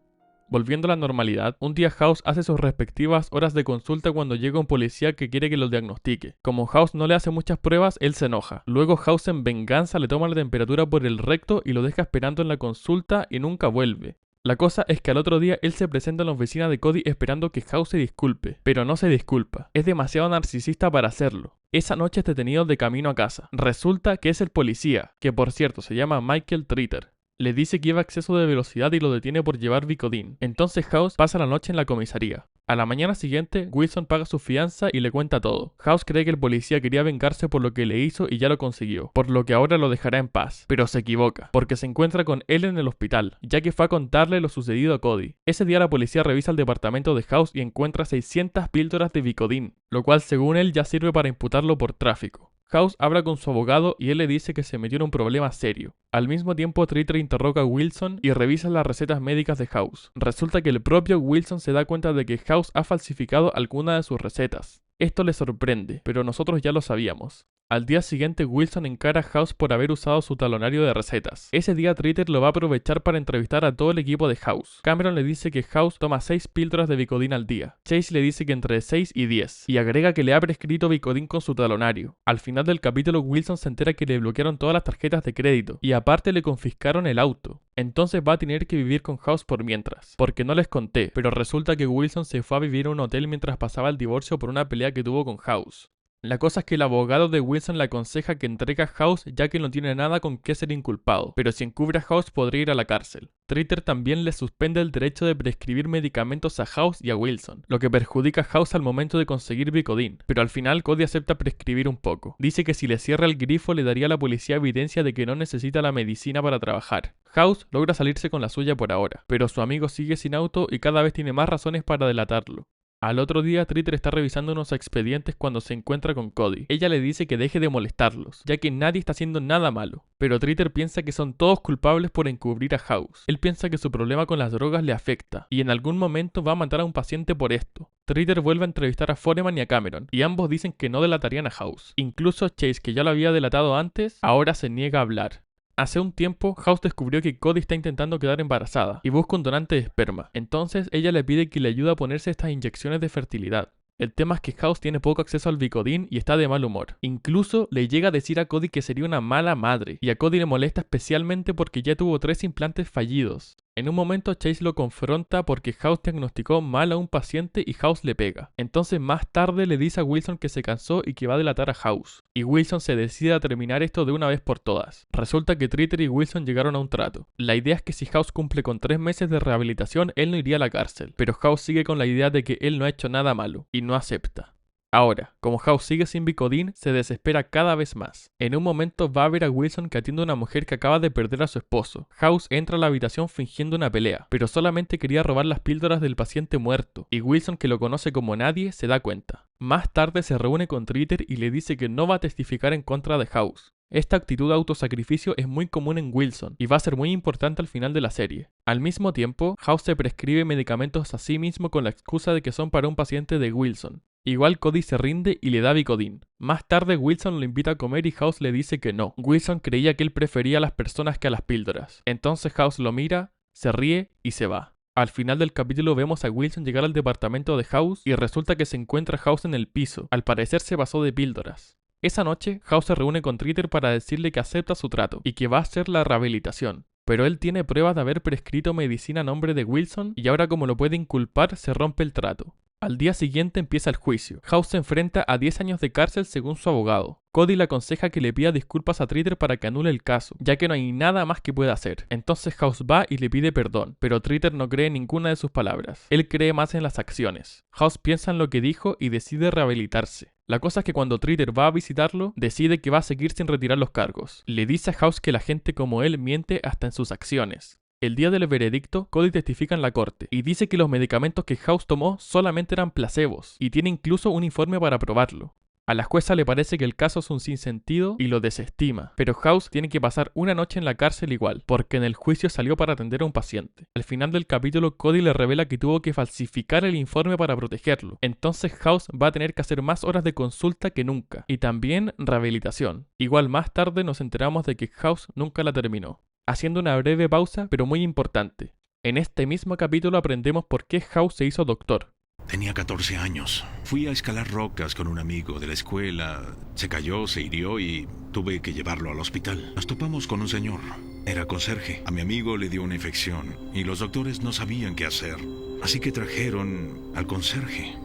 Volviendo a la normalidad, un día House hace sus respectivas horas de consulta cuando llega un policía que quiere que lo diagnostique. Como House no le hace muchas pruebas, él se enoja. Luego House en venganza le toma la temperatura por el recto y lo deja esperando en la consulta y nunca vuelve. La cosa es que al otro día él se presenta en la oficina de Cody esperando que House se disculpe, pero no se disculpa. Es demasiado narcisista para hacerlo. Esa noche es detenido de camino a casa. Resulta que es el policía, que por cierto se llama Michael Tritter. Le dice que lleva exceso de velocidad y lo detiene por llevar Vicodin. Entonces House pasa la noche en la comisaría. A la mañana siguiente, Wilson paga su fianza y le cuenta todo. House cree que el policía quería vengarse por lo que le hizo y ya lo consiguió, por lo que ahora lo dejará en paz. Pero se equivoca, porque se encuentra con él en el hospital, ya que fue a contarle lo sucedido a Cody. Ese día la policía revisa el departamento de House y encuentra 600 píldoras de Vicodin, lo cual según él ya sirve para imputarlo por tráfico. House habla con su abogado y él le dice que se metió en un problema serio. Al mismo tiempo, Tritter interroga a Wilson y revisa las recetas médicas de House. Resulta que el propio Wilson se da cuenta de que House ha falsificado alguna de sus recetas. Esto le sorprende, pero nosotros ya lo sabíamos. Al día siguiente, Wilson encara a House por haber usado su talonario de recetas. Ese día, Tritter lo va a aprovechar para entrevistar a todo el equipo de House. Cameron le dice que House toma 6 píldoras de Vicodin al día. Chase le dice que entre 6 y 10, y agrega que le ha prescrito Vicodin con su talonario. Al final del capítulo, Wilson se entera que le bloquearon todas las tarjetas de crédito, y aparte le confiscaron el auto. Entonces va a tener que vivir con House por mientras, porque no les conté, pero resulta que Wilson se fue a vivir a un hotel mientras pasaba el divorcio por una pelea que tuvo con House. La cosa es que el abogado de Wilson le aconseja que entregue a House ya que no tiene nada con qué ser inculpado, pero si encubre a House podría ir a la cárcel. Tritter también le suspende el derecho de prescribir medicamentos a House y a Wilson, lo que perjudica a House al momento de conseguir Vicodin, pero al final Cody acepta prescribir un poco. Dice que si le cierra el grifo le daría a la policía evidencia de que no necesita la medicina para trabajar. House logra salirse con la suya por ahora, pero su amigo sigue sin auto y cada vez tiene más razones para delatarlo. Al otro día, Tritter está revisando unos expedientes cuando se encuentra con Cody. Ella le dice que deje de molestarlos, ya que nadie está haciendo nada malo. Pero Tritter piensa que son todos culpables por encubrir a House. Él piensa que su problema con las drogas le afecta, y en algún momento va a matar a un paciente por esto. Tritter vuelve a entrevistar a Foreman y a Cameron, y ambos dicen que no delatarían a House. Incluso Chase, que ya lo había delatado antes, ahora se niega a hablar. Hace un tiempo, House descubrió que Cody está intentando quedar embarazada y busca un donante de esperma. Entonces, ella le pide que le ayude a ponerse estas inyecciones de fertilidad. El tema es que House tiene poco acceso al Vicodin y está de mal humor. Incluso le llega a decir a Cody que sería una mala madre, y a Cody le molesta especialmente porque ya tuvo 3 implantes fallidos. En un momento Chase lo confronta porque House diagnosticó mal a un paciente y House le pega. Entonces más tarde le dice a Wilson que se cansó y que va a delatar a House. Y Wilson se decide a terminar esto de una vez por todas. Resulta que Treater y Wilson llegaron a un trato. La idea es que si House cumple con 3 meses de rehabilitación, él no iría a la cárcel. Pero House sigue con la idea de que él no ha hecho nada malo y no acepta. Ahora, como House sigue sin Vicodin, se desespera cada vez más. En un momento va a ver a Wilson que atiende a una mujer que acaba de perder a su esposo. House entra a la habitación fingiendo una pelea, pero solamente quería robar las píldoras del paciente muerto, y Wilson, que lo conoce como nadie, se da cuenta. Más tarde se reúne con Treater y le dice que no va a testificar en contra de House. Esta actitud de autosacrificio es muy común en Wilson y va a ser muy importante al final de la serie. Al mismo tiempo, House se prescribe medicamentos a sí mismo con la excusa de que son para un paciente de Wilson. Igual Cody se rinde y le da Vicodin. Más tarde Wilson lo invita a comer y House le dice que no. Wilson creía que él prefería a las personas que a las píldoras. Entonces House lo mira, se ríe y se va. Al final del capítulo vemos a Wilson llegar al departamento de House y resulta que se encuentra House en el piso. Al parecer se pasó de píldoras. Esa noche, House se reúne con Treater para decirle que acepta su trato y que va a hacer la rehabilitación. Pero él tiene pruebas de haber prescrito medicina a nombre de Wilson y ahora como lo puede inculpar se rompe el trato. Al día siguiente empieza el juicio. House se enfrenta a 10 años de cárcel según su abogado. Cody le aconseja que le pida disculpas a Treater para que anule el caso, ya que no hay nada más que pueda hacer. Entonces House va y le pide perdón, pero Treater no cree en ninguna de sus palabras. Él cree más en las acciones. House piensa en lo que dijo y decide rehabilitarse. La cosa es que cuando Treater va a visitarlo, decide que va a seguir sin retirar los cargos. Le dice a House que la gente como él miente hasta en sus acciones. El día del veredicto, Cody testifica en la corte y dice que los medicamentos que House tomó solamente eran placebos y tiene incluso un informe para probarlo. A la jueza le parece que el caso es un sinsentido y lo desestima, pero House tiene que pasar una noche en la cárcel igual, porque en el juicio salió para atender a un paciente. Al final del capítulo, Cody le revela que tuvo que falsificar el informe para protegerlo, entonces House va a tener que hacer más horas de consulta que nunca, y también rehabilitación. Igual más tarde nos enteramos de que House nunca la terminó. Haciendo una breve pausa, pero muy importante. En este mismo capítulo aprendemos por qué House se hizo doctor. Tenía 14 años. Fui a escalar rocas con un amigo de la escuela. Se cayó, se hirió y tuve que llevarlo al hospital. Nos topamos con un señor. Era conserje. A mi amigo le dio una infección y los doctores no sabían qué hacer. Así que trajeron al conserje.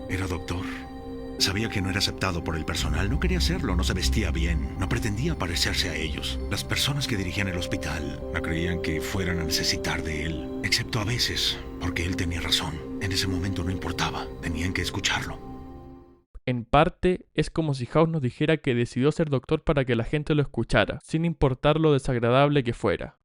Era doctor. Sabía que no era aceptado por el personal, no quería hacerlo, no se vestía bien, no pretendía parecerse a ellos. Las personas que dirigían el hospital no creían que fueran a necesitar de él, excepto a veces, porque él tenía razón. En ese momento no importaba, tenían que escucharlo. En parte, es como si House nos dijera que decidió ser doctor para que la gente lo escuchara, sin importar lo desagradable que fuera.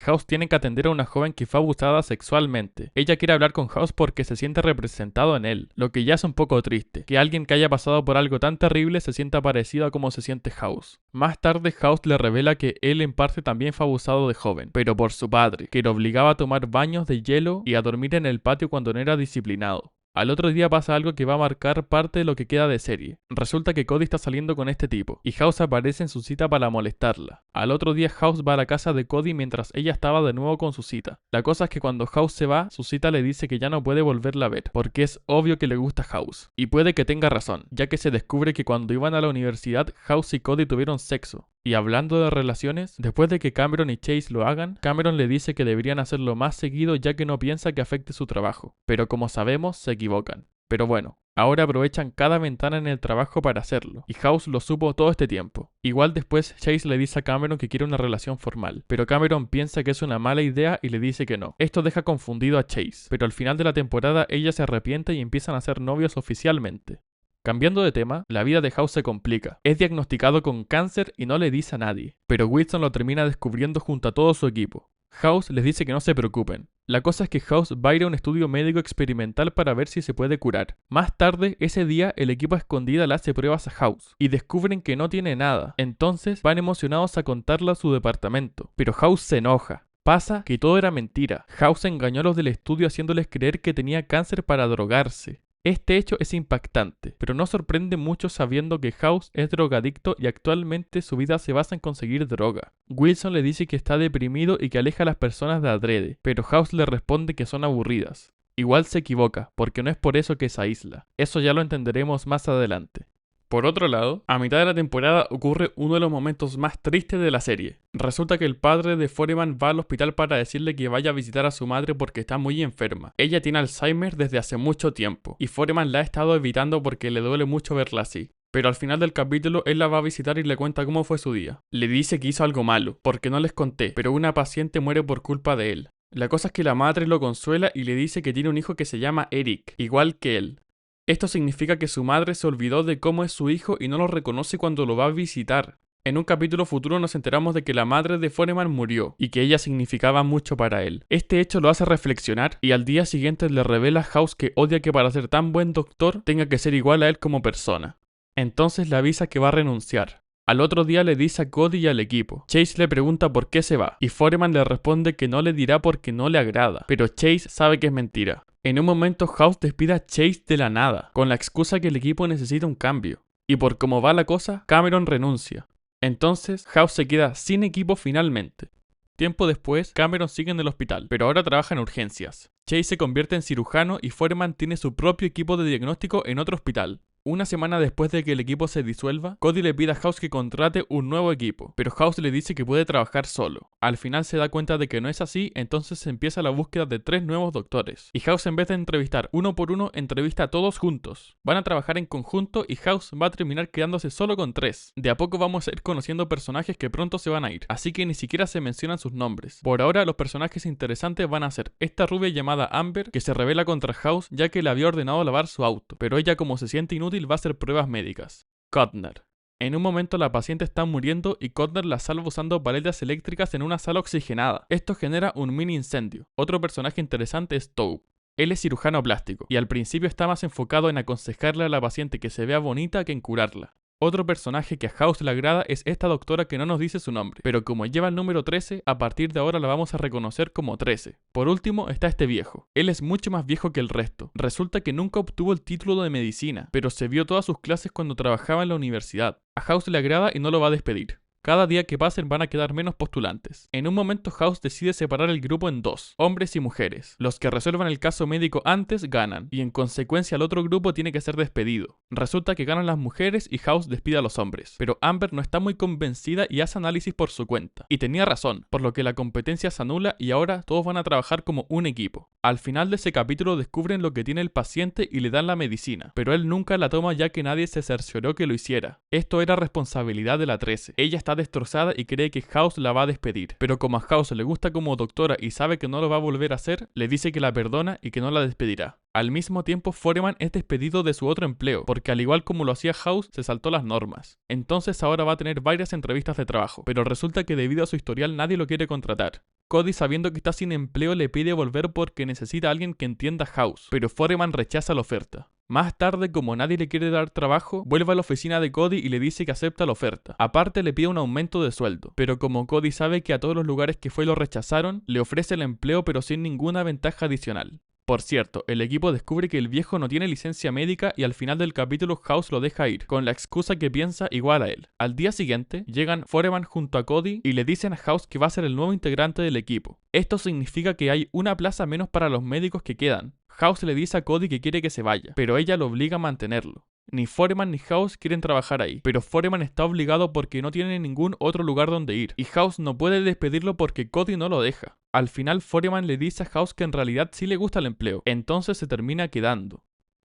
House tiene que atender a una joven que fue abusada sexualmente. Ella quiere hablar con House porque se siente representado en él, lo que ya es un poco triste, que alguien que haya pasado por algo tan terrible se sienta parecido a como se siente House. Más tarde House le revela que él en parte también fue abusado de joven, pero por su padre, que lo obligaba a tomar baños de hielo y a dormir en el patio cuando no era disciplinado. Al otro día pasa algo que va a marcar parte de lo que queda de serie. Resulta que Cody está saliendo con este tipo, y House aparece en su cita para molestarla. Al otro día House va a la casa de Cody mientras ella estaba de nuevo con su cita. La cosa es que cuando House se va, su cita le dice que ya no puede volverla a ver, porque es obvio que le gusta House. Y puede que tenga razón, ya que se descubre que cuando iban a la universidad, House y Cody tuvieron sexo. Y hablando de relaciones, después de que Cameron y Chase lo hagan, Cameron le dice que deberían hacerlo más seguido ya que no piensa que afecte su trabajo. Pero como sabemos, se equivocan. Pero bueno, ahora aprovechan cada ventana en el trabajo para hacerlo, y House lo supo todo este tiempo. Igual después Chase le dice a Cameron que quiere una relación formal, pero Cameron piensa que es una mala idea y le dice que no. Esto deja confundido a Chase, pero al final de la temporada ella se arrepiente y empiezan a ser novios oficialmente. Cambiando de tema, la vida de House se complica. Es diagnosticado con cáncer y no le dice a nadie, pero Wilson lo termina descubriendo junto a todo su equipo. House les dice que no se preocupen. La cosa es que House va a ir a un estudio médico experimental para ver si se puede curar. Más tarde, ese día, el equipo a escondida le hace pruebas a House y descubren que no tiene nada. Entonces van emocionados a contarle a su departamento, pero House se enoja. Pasa que todo era mentira. House engañó a los del estudio haciéndoles creer que tenía cáncer para drogarse. Este hecho es impactante, pero no sorprende mucho sabiendo que House es drogadicto y actualmente su vida se basa en conseguir droga. Wilson le dice que está deprimido y que aleja a las personas de adrede, pero House le responde que son aburridas. Igual se equivoca, porque no es por eso que se aísla. Eso ya lo entenderemos más adelante. Por otro lado, a mitad de la temporada ocurre uno de los momentos más tristes de la serie. Resulta que el padre de Foreman va al hospital para decirle que vaya a visitar a su madre porque está muy enferma. Ella tiene Alzheimer desde hace mucho tiempo, y Foreman la ha estado evitando porque le duele mucho verla así. Pero al final del capítulo él la va a visitar y le cuenta cómo fue su día. Le dice que hizo algo malo, porque no les conté, pero una paciente muere por culpa de él. La cosa es que la madre lo consuela y le dice que tiene un hijo que se llama Eric, igual que él. Esto significa que su madre se olvidó de cómo es su hijo y no lo reconoce cuando lo va a visitar. En un capítulo futuro nos enteramos de que la madre de Foreman murió y que ella significaba mucho para él. Este hecho lo hace reflexionar y al día siguiente le revela a House que odia que para ser tan buen doctor tenga que ser igual a él como persona. Entonces le avisa que va a renunciar. Al otro día le dice a Cody y al equipo. Chase le pregunta por qué se va y Foreman le responde que no le dirá porque no le agrada, pero Chase sabe que es mentira. En un momento House despide a Chase de la nada, con la excusa que el equipo necesita un cambio. Y por cómo va la cosa, Cameron renuncia. Entonces House se queda sin equipo finalmente. Tiempo después, Cameron sigue en el hospital, pero ahora trabaja en urgencias. Chase se convierte en cirujano y Foreman tiene su propio equipo de diagnóstico en otro hospital. Una semana después de que el equipo se disuelva, Cody le pide a House que contrate un nuevo equipo, pero House le dice que puede trabajar solo. Al final se da cuenta de que no es así, entonces se empieza la búsqueda de 3 nuevos doctores. Y House, en vez de entrevistar uno por uno, entrevista a todos juntos. Van a trabajar en conjunto y House va a terminar quedándose solo con 3. De a poco vamos a ir conociendo personajes que pronto se van a ir, así que ni siquiera se mencionan sus nombres. Por ahora los personajes interesantes van a ser esta rubia llamada Amber, que se rebela contra House ya que le había ordenado lavar su auto, pero ella, como se siente inútil, va a hacer pruebas médicas. Cutner. En un momento la paciente está muriendo y Cutner la salva usando paletas eléctricas en una sala oxigenada. Esto genera un mini incendio. Otro personaje interesante es Tobe. Él es cirujano plástico y al principio está más enfocado en aconsejarle a la paciente que se vea bonita que en curarla. Otro personaje que a House le agrada es esta doctora que no nos dice su nombre, pero como lleva el número 13, a partir de ahora la vamos a reconocer como 13. Por último está este viejo. Él es mucho más viejo que el resto. Resulta que nunca obtuvo el título de medicina, pero se vio todas sus clases cuando trabajaba en la universidad. A House le agrada y no lo va a despedir. Cada día que pasen van a quedar menos postulantes. En un momento House decide separar el grupo en 2, hombres y mujeres. Los que resuelvan el caso médico antes ganan, y en consecuencia el otro grupo tiene que ser despedido. Resulta que ganan las mujeres y House despide a los hombres, pero Amber no está muy convencida y hace análisis por su cuenta. Y tenía razón, por lo que la competencia se anula y ahora todos van a trabajar como un equipo. Al final de ese capítulo descubren lo que tiene el paciente y le dan la medicina, pero él nunca la toma ya que nadie se cercioró que lo hiciera. Esto era responsabilidad de la 13. Ella está destrozada y cree que House la va a despedir, pero como a House le gusta como doctora y sabe que no lo va a volver a hacer, le dice que la perdona y que no la despedirá. Al mismo tiempo, Foreman es despedido de su otro empleo, porque al igual como lo hacía House, se saltó las normas. Entonces ahora va a tener varias entrevistas de trabajo, pero resulta que debido a su historial nadie lo quiere contratar. Cody, sabiendo que está sin empleo, le pide volver porque necesita a alguien que entienda a House, pero Foreman rechaza la oferta. Más tarde, como nadie le quiere dar trabajo, vuelve a la oficina de Cody y le dice que acepta la oferta. Aparte le pide un aumento de sueldo, pero como Cody sabe que a todos los lugares que fue lo rechazaron, le ofrece el empleo pero sin ninguna ventaja adicional. Por cierto, el equipo descubre que el viejo no tiene licencia médica y al final del capítulo House lo deja ir, con la excusa que piensa igual a él. Al día siguiente, llegan Foreman junto a Cody y le dicen a House que va a ser el nuevo integrante del equipo. Esto significa que hay una plaza menos para los médicos que quedan. House le dice a Cody que quiere que se vaya, pero ella lo obliga a mantenerlo. Ni Foreman ni House quieren trabajar ahí, pero Foreman está obligado porque no tiene ningún otro lugar donde ir, y House no puede despedirlo porque Cody no lo deja. Al final Foreman le dice a House que en realidad sí le gusta el empleo, entonces se termina quedando.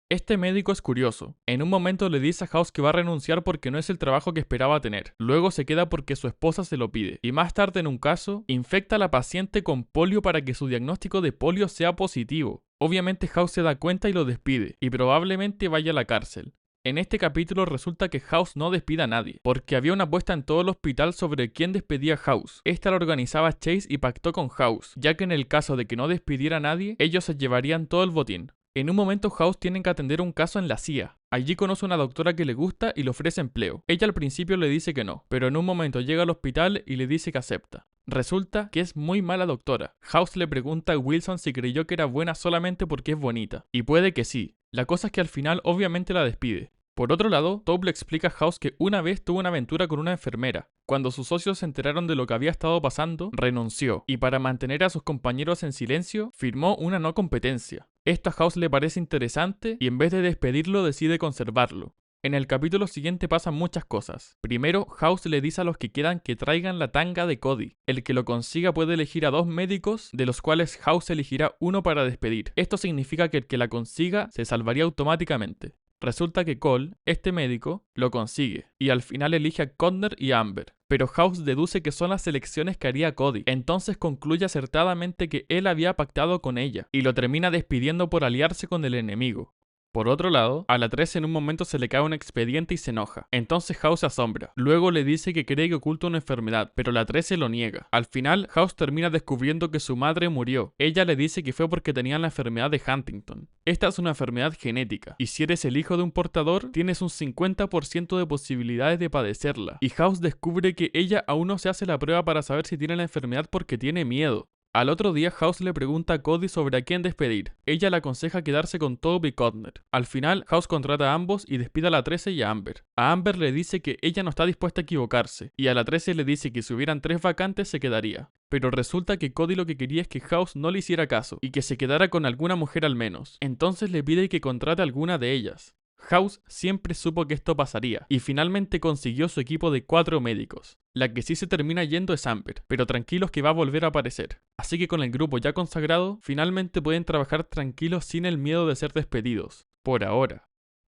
Este médico es curioso. En un momento le dice a House que va a renunciar porque no es el trabajo que esperaba tener. Luego se queda porque su esposa se lo pide. Y más tarde en un caso, infecta a la paciente con polio para que su diagnóstico de polio sea positivo. Obviamente House se da cuenta y lo despide, y probablemente vaya a la cárcel. En este capítulo resulta que House no despide a nadie, porque había una apuesta en todo el hospital sobre quién despedía a House. Esta la organizaba Chase y pactó con House, ya que en el caso de que no despidiera a nadie, ellos se llevarían todo el botín. En un momento House tiene que atender un caso en la CIA. Allí conoce a una doctora que le gusta y le ofrece empleo. Ella al principio le dice que no, pero en un momento llega al hospital y le dice que acepta. Resulta que es muy mala doctora. House le pregunta a Wilson si creyó que era buena solamente porque es bonita, y puede que sí. La cosa es que al final obviamente la despide. Por otro lado, Tobe le explica a House que una vez tuvo una aventura con una enfermera. Cuando sus socios se enteraron de lo que había estado pasando, renunció, y para mantener a sus compañeros en silencio, firmó una no competencia. Esto a House le parece interesante y en vez de despedirlo decide conservarlo. En el capítulo siguiente pasan muchas cosas. Primero, House le dice a los que quedan que traigan la tanga de Cody. El que lo consiga puede elegir a 2 médicos, de los cuales House elegirá uno para despedir. Esto significa que el que la consiga se salvaría automáticamente. Resulta que Cole, este médico, lo consigue, y al final elige a Connor y Amber. Pero House deduce que son las elecciones que haría Cody, entonces concluye acertadamente que él había pactado con ella, y lo termina despidiendo por aliarse con el enemigo. Por otro lado, a la 13 en un momento se le cae un expediente y se enoja. Entonces House se asombra. Luego le dice que cree que oculta una enfermedad, pero la 13 lo niega. Al final, House termina descubriendo que su madre murió. Ella le dice que fue porque tenía la enfermedad de Huntington. Esta es una enfermedad genética, y si eres el hijo de un portador, tienes un 50% de posibilidades de padecerla. Y House descubre que ella aún no se hace la prueba para saber si tiene la enfermedad porque tiene miedo. Al otro día, House le pregunta a Cody sobre a quién despedir. Ella le aconseja quedarse con Toby y Connor. Al final, House contrata a ambos y despide a la 13 y a Amber. A Amber le dice que ella no está dispuesta a equivocarse, y a la 13 le dice que si hubieran 3 vacantes se quedaría. Pero resulta que Cody lo que quería es que House no le hiciera caso, y que se quedara con alguna mujer al menos. Entonces le pide que contrate a alguna de ellas. House siempre supo que esto pasaría, y finalmente consiguió su equipo de 4 médicos. La que sí se termina yendo es Amber, pero tranquilos que va a volver a aparecer. Así que con el grupo ya consagrado, finalmente pueden trabajar tranquilos sin el miedo de ser despedidos. Por ahora.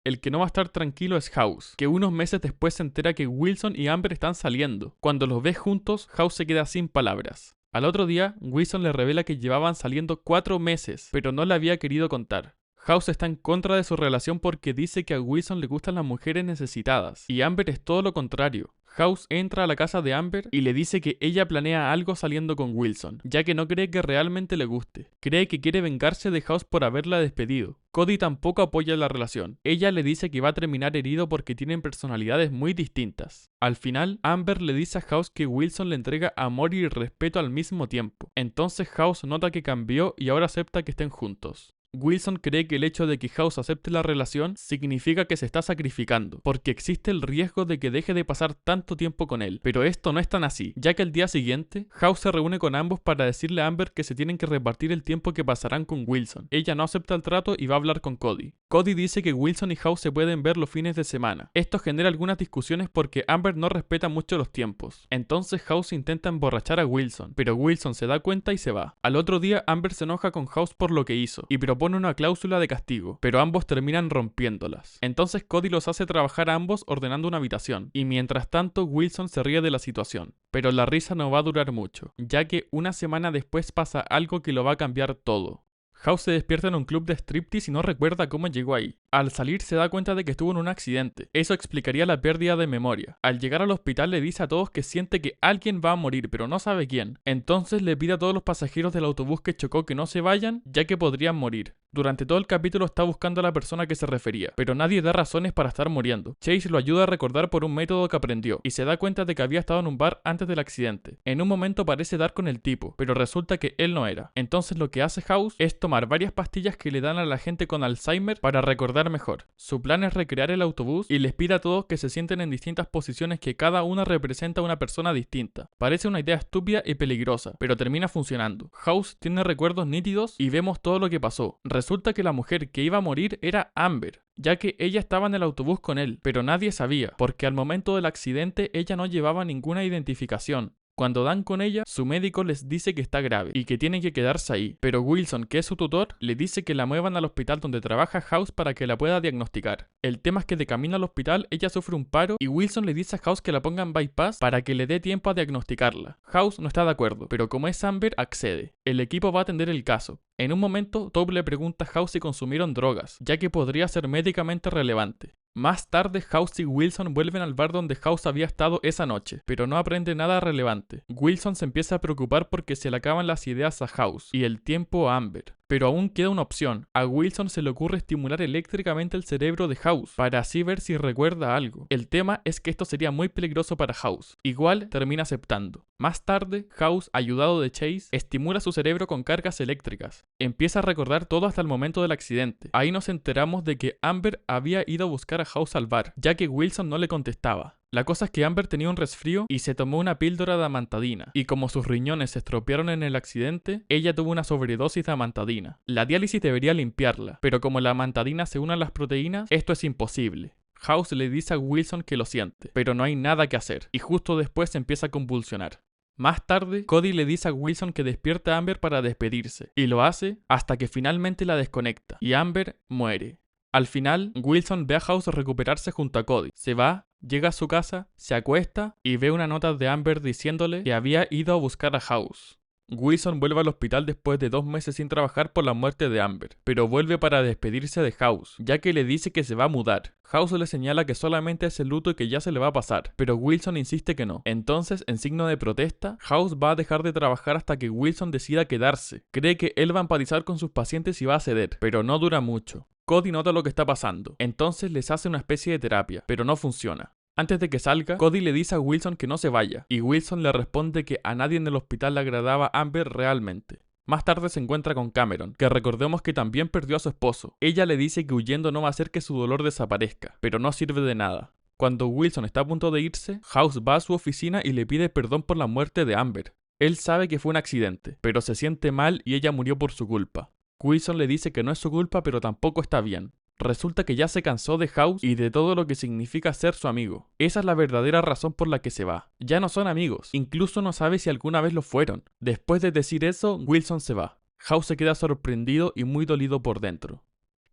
El que no va a estar tranquilo es House, que unos meses después se entera que Wilson y Amber están saliendo. Cuando los ve juntos, House se queda sin palabras. Al otro día, Wilson le revela que llevaban saliendo 4 meses, pero no le había querido contar. House está en contra de su relación porque dice que a Wilson le gustan las mujeres necesitadas, y Amber es todo lo contrario. House entra a la casa de Amber y le dice que ella planea algo saliendo con Wilson, ya que no cree que realmente le guste. Cree que quiere vengarse de House por haberla despedido. Cody tampoco apoya la relación. Ella le dice que va a terminar herido porque tienen personalidades muy distintas. Al final, Amber le dice a House que Wilson le entrega amor y respeto al mismo tiempo. Entonces House nota que cambió y ahora acepta que estén juntos. Wilson cree que el hecho de que House acepte la relación significa que se está sacrificando, porque existe el riesgo de que deje de pasar tanto tiempo con él, pero esto no es tan así, ya que al día siguiente, House se reúne con ambos para decirle a Amber que se tienen que repartir el tiempo que pasarán con Wilson. Ella no acepta el trato y va a hablar con Cody. Cody dice que Wilson y House se pueden ver los fines de semana. Esto genera algunas discusiones porque Amber no respeta mucho los tiempos. Entonces House intenta emborrachar a Wilson, pero Wilson se da cuenta y se va. Al otro día, Amber se enoja con House por lo que hizo y propone una cláusula de castigo, pero ambos terminan rompiéndolas. Entonces Cody los hace trabajar a ambos ordenando una habitación, y mientras tanto Wilson se ríe de la situación. Pero la risa no va a durar mucho, ya que una semana después pasa algo que lo va a cambiar todo. House se despierta en un club de striptease y no recuerda cómo llegó ahí. Al salir se da cuenta de que estuvo en un accidente. Eso explicaría la pérdida de memoria. Al llegar al hospital le dice a todos que siente que alguien va a morir, pero no sabe quién. Entonces le pide a todos los pasajeros del autobús que chocó que no se vayan, ya que podrían morir. Durante todo el capítulo está buscando a la persona que se refería, pero nadie da razones para estar muriendo. Chase lo ayuda a recordar por un método que aprendió, y se da cuenta de que había estado en un bar antes del accidente. En un momento parece dar con el tipo, pero resulta que él no era. Entonces lo que hace House es tomar varias pastillas que le dan a la gente con Alzheimer para recordar mejor. Su plan es recrear el autobús y les pide a todos que se sienten en distintas posiciones que cada una representa a una persona distinta. Parece una idea estúpida y peligrosa, pero termina funcionando. House tiene recuerdos nítidos y vemos todo lo que pasó. Resulta que la mujer que iba a morir era Amber, ya que ella estaba en el autobús con él, pero nadie sabía, porque al momento del accidente ella no llevaba ninguna identificación. Cuando dan con ella, su médico les dice que está grave y que tiene que quedarse ahí, pero Wilson, que es su tutor, le dice que la muevan al hospital donde trabaja House para que la pueda diagnosticar. El tema es que de camino al hospital ella sufre un paro y Wilson le dice a House que la ponga en bypass para que le dé tiempo a diagnosticarla. House no está de acuerdo, pero como es Amber, accede. El equipo va a atender el caso. En un momento, Toby le pregunta a House si consumieron drogas, ya que podría ser médicamente relevante. Más tarde, House y Wilson vuelven al bar donde House había estado esa noche, pero no aprende nada relevante. Wilson se empieza a preocupar porque se le acaban las ideas a House y el tiempo a Amber. Pero aún queda una opción. A Wilson se le ocurre estimular eléctricamente el cerebro de House, para así ver si recuerda algo. El tema es que esto sería muy peligroso para House. Igual termina aceptando. Más tarde, House, ayudado de Chase, estimula su cerebro con cargas eléctricas. Empieza a recordar todo hasta el momento del accidente. Ahí nos enteramos de que Amber había ido a buscar a House al bar, ya que Wilson no le contestaba. La cosa es que Amber tenía un resfrío y se tomó una píldora de amantadina, y como sus riñones se estropearon en el accidente, ella tuvo una sobredosis de amantadina. La diálisis debería limpiarla, pero como la amantadina se une a las proteínas, esto es imposible. House le dice a Wilson que lo siente, pero no hay nada que hacer, y justo después empieza a convulsionar. Más tarde, Cody le dice a Wilson que despierte a Amber para despedirse, y lo hace hasta que finalmente la desconecta, y Amber muere. Al final, Wilson ve a House recuperarse junto a Cody. Se va, llega a su casa, se acuesta y ve una nota de Amber diciéndole que había ido a buscar a House. Wilson vuelve al hospital después de 2 meses sin trabajar por la muerte de Amber, pero vuelve para despedirse de House, ya que le dice que se va a mudar. House le señala que solamente es el luto y que ya se le va a pasar, pero Wilson insiste que no. Entonces, en signo de protesta, House va a dejar de trabajar hasta que Wilson decida quedarse. Cree que él va a empatizar con sus pacientes y va a ceder, pero no dura mucho. Cody nota lo que está pasando, entonces les hace una especie de terapia, pero no funciona. Antes de que salga, Cody le dice a Wilson que no se vaya, y Wilson le responde que a nadie en el hospital le agradaba Amber realmente. Más tarde se encuentra con Cameron, que recordemos que también perdió a su esposo. Ella le dice que huyendo no va a hacer que su dolor desaparezca, pero no sirve de nada. Cuando Wilson está a punto de irse, House va a su oficina y le pide perdón por la muerte de Amber. Él sabe que fue un accidente, pero se siente mal y ella murió por su culpa. Wilson le dice que no es su culpa, pero tampoco está bien. Resulta que ya se cansó de House y de todo lo que significa ser su amigo. Esa es la verdadera razón por la que se va. Ya no son amigos, incluso no sabe si alguna vez lo fueron. Después de decir eso, Wilson se va. House se queda sorprendido y muy dolido por dentro.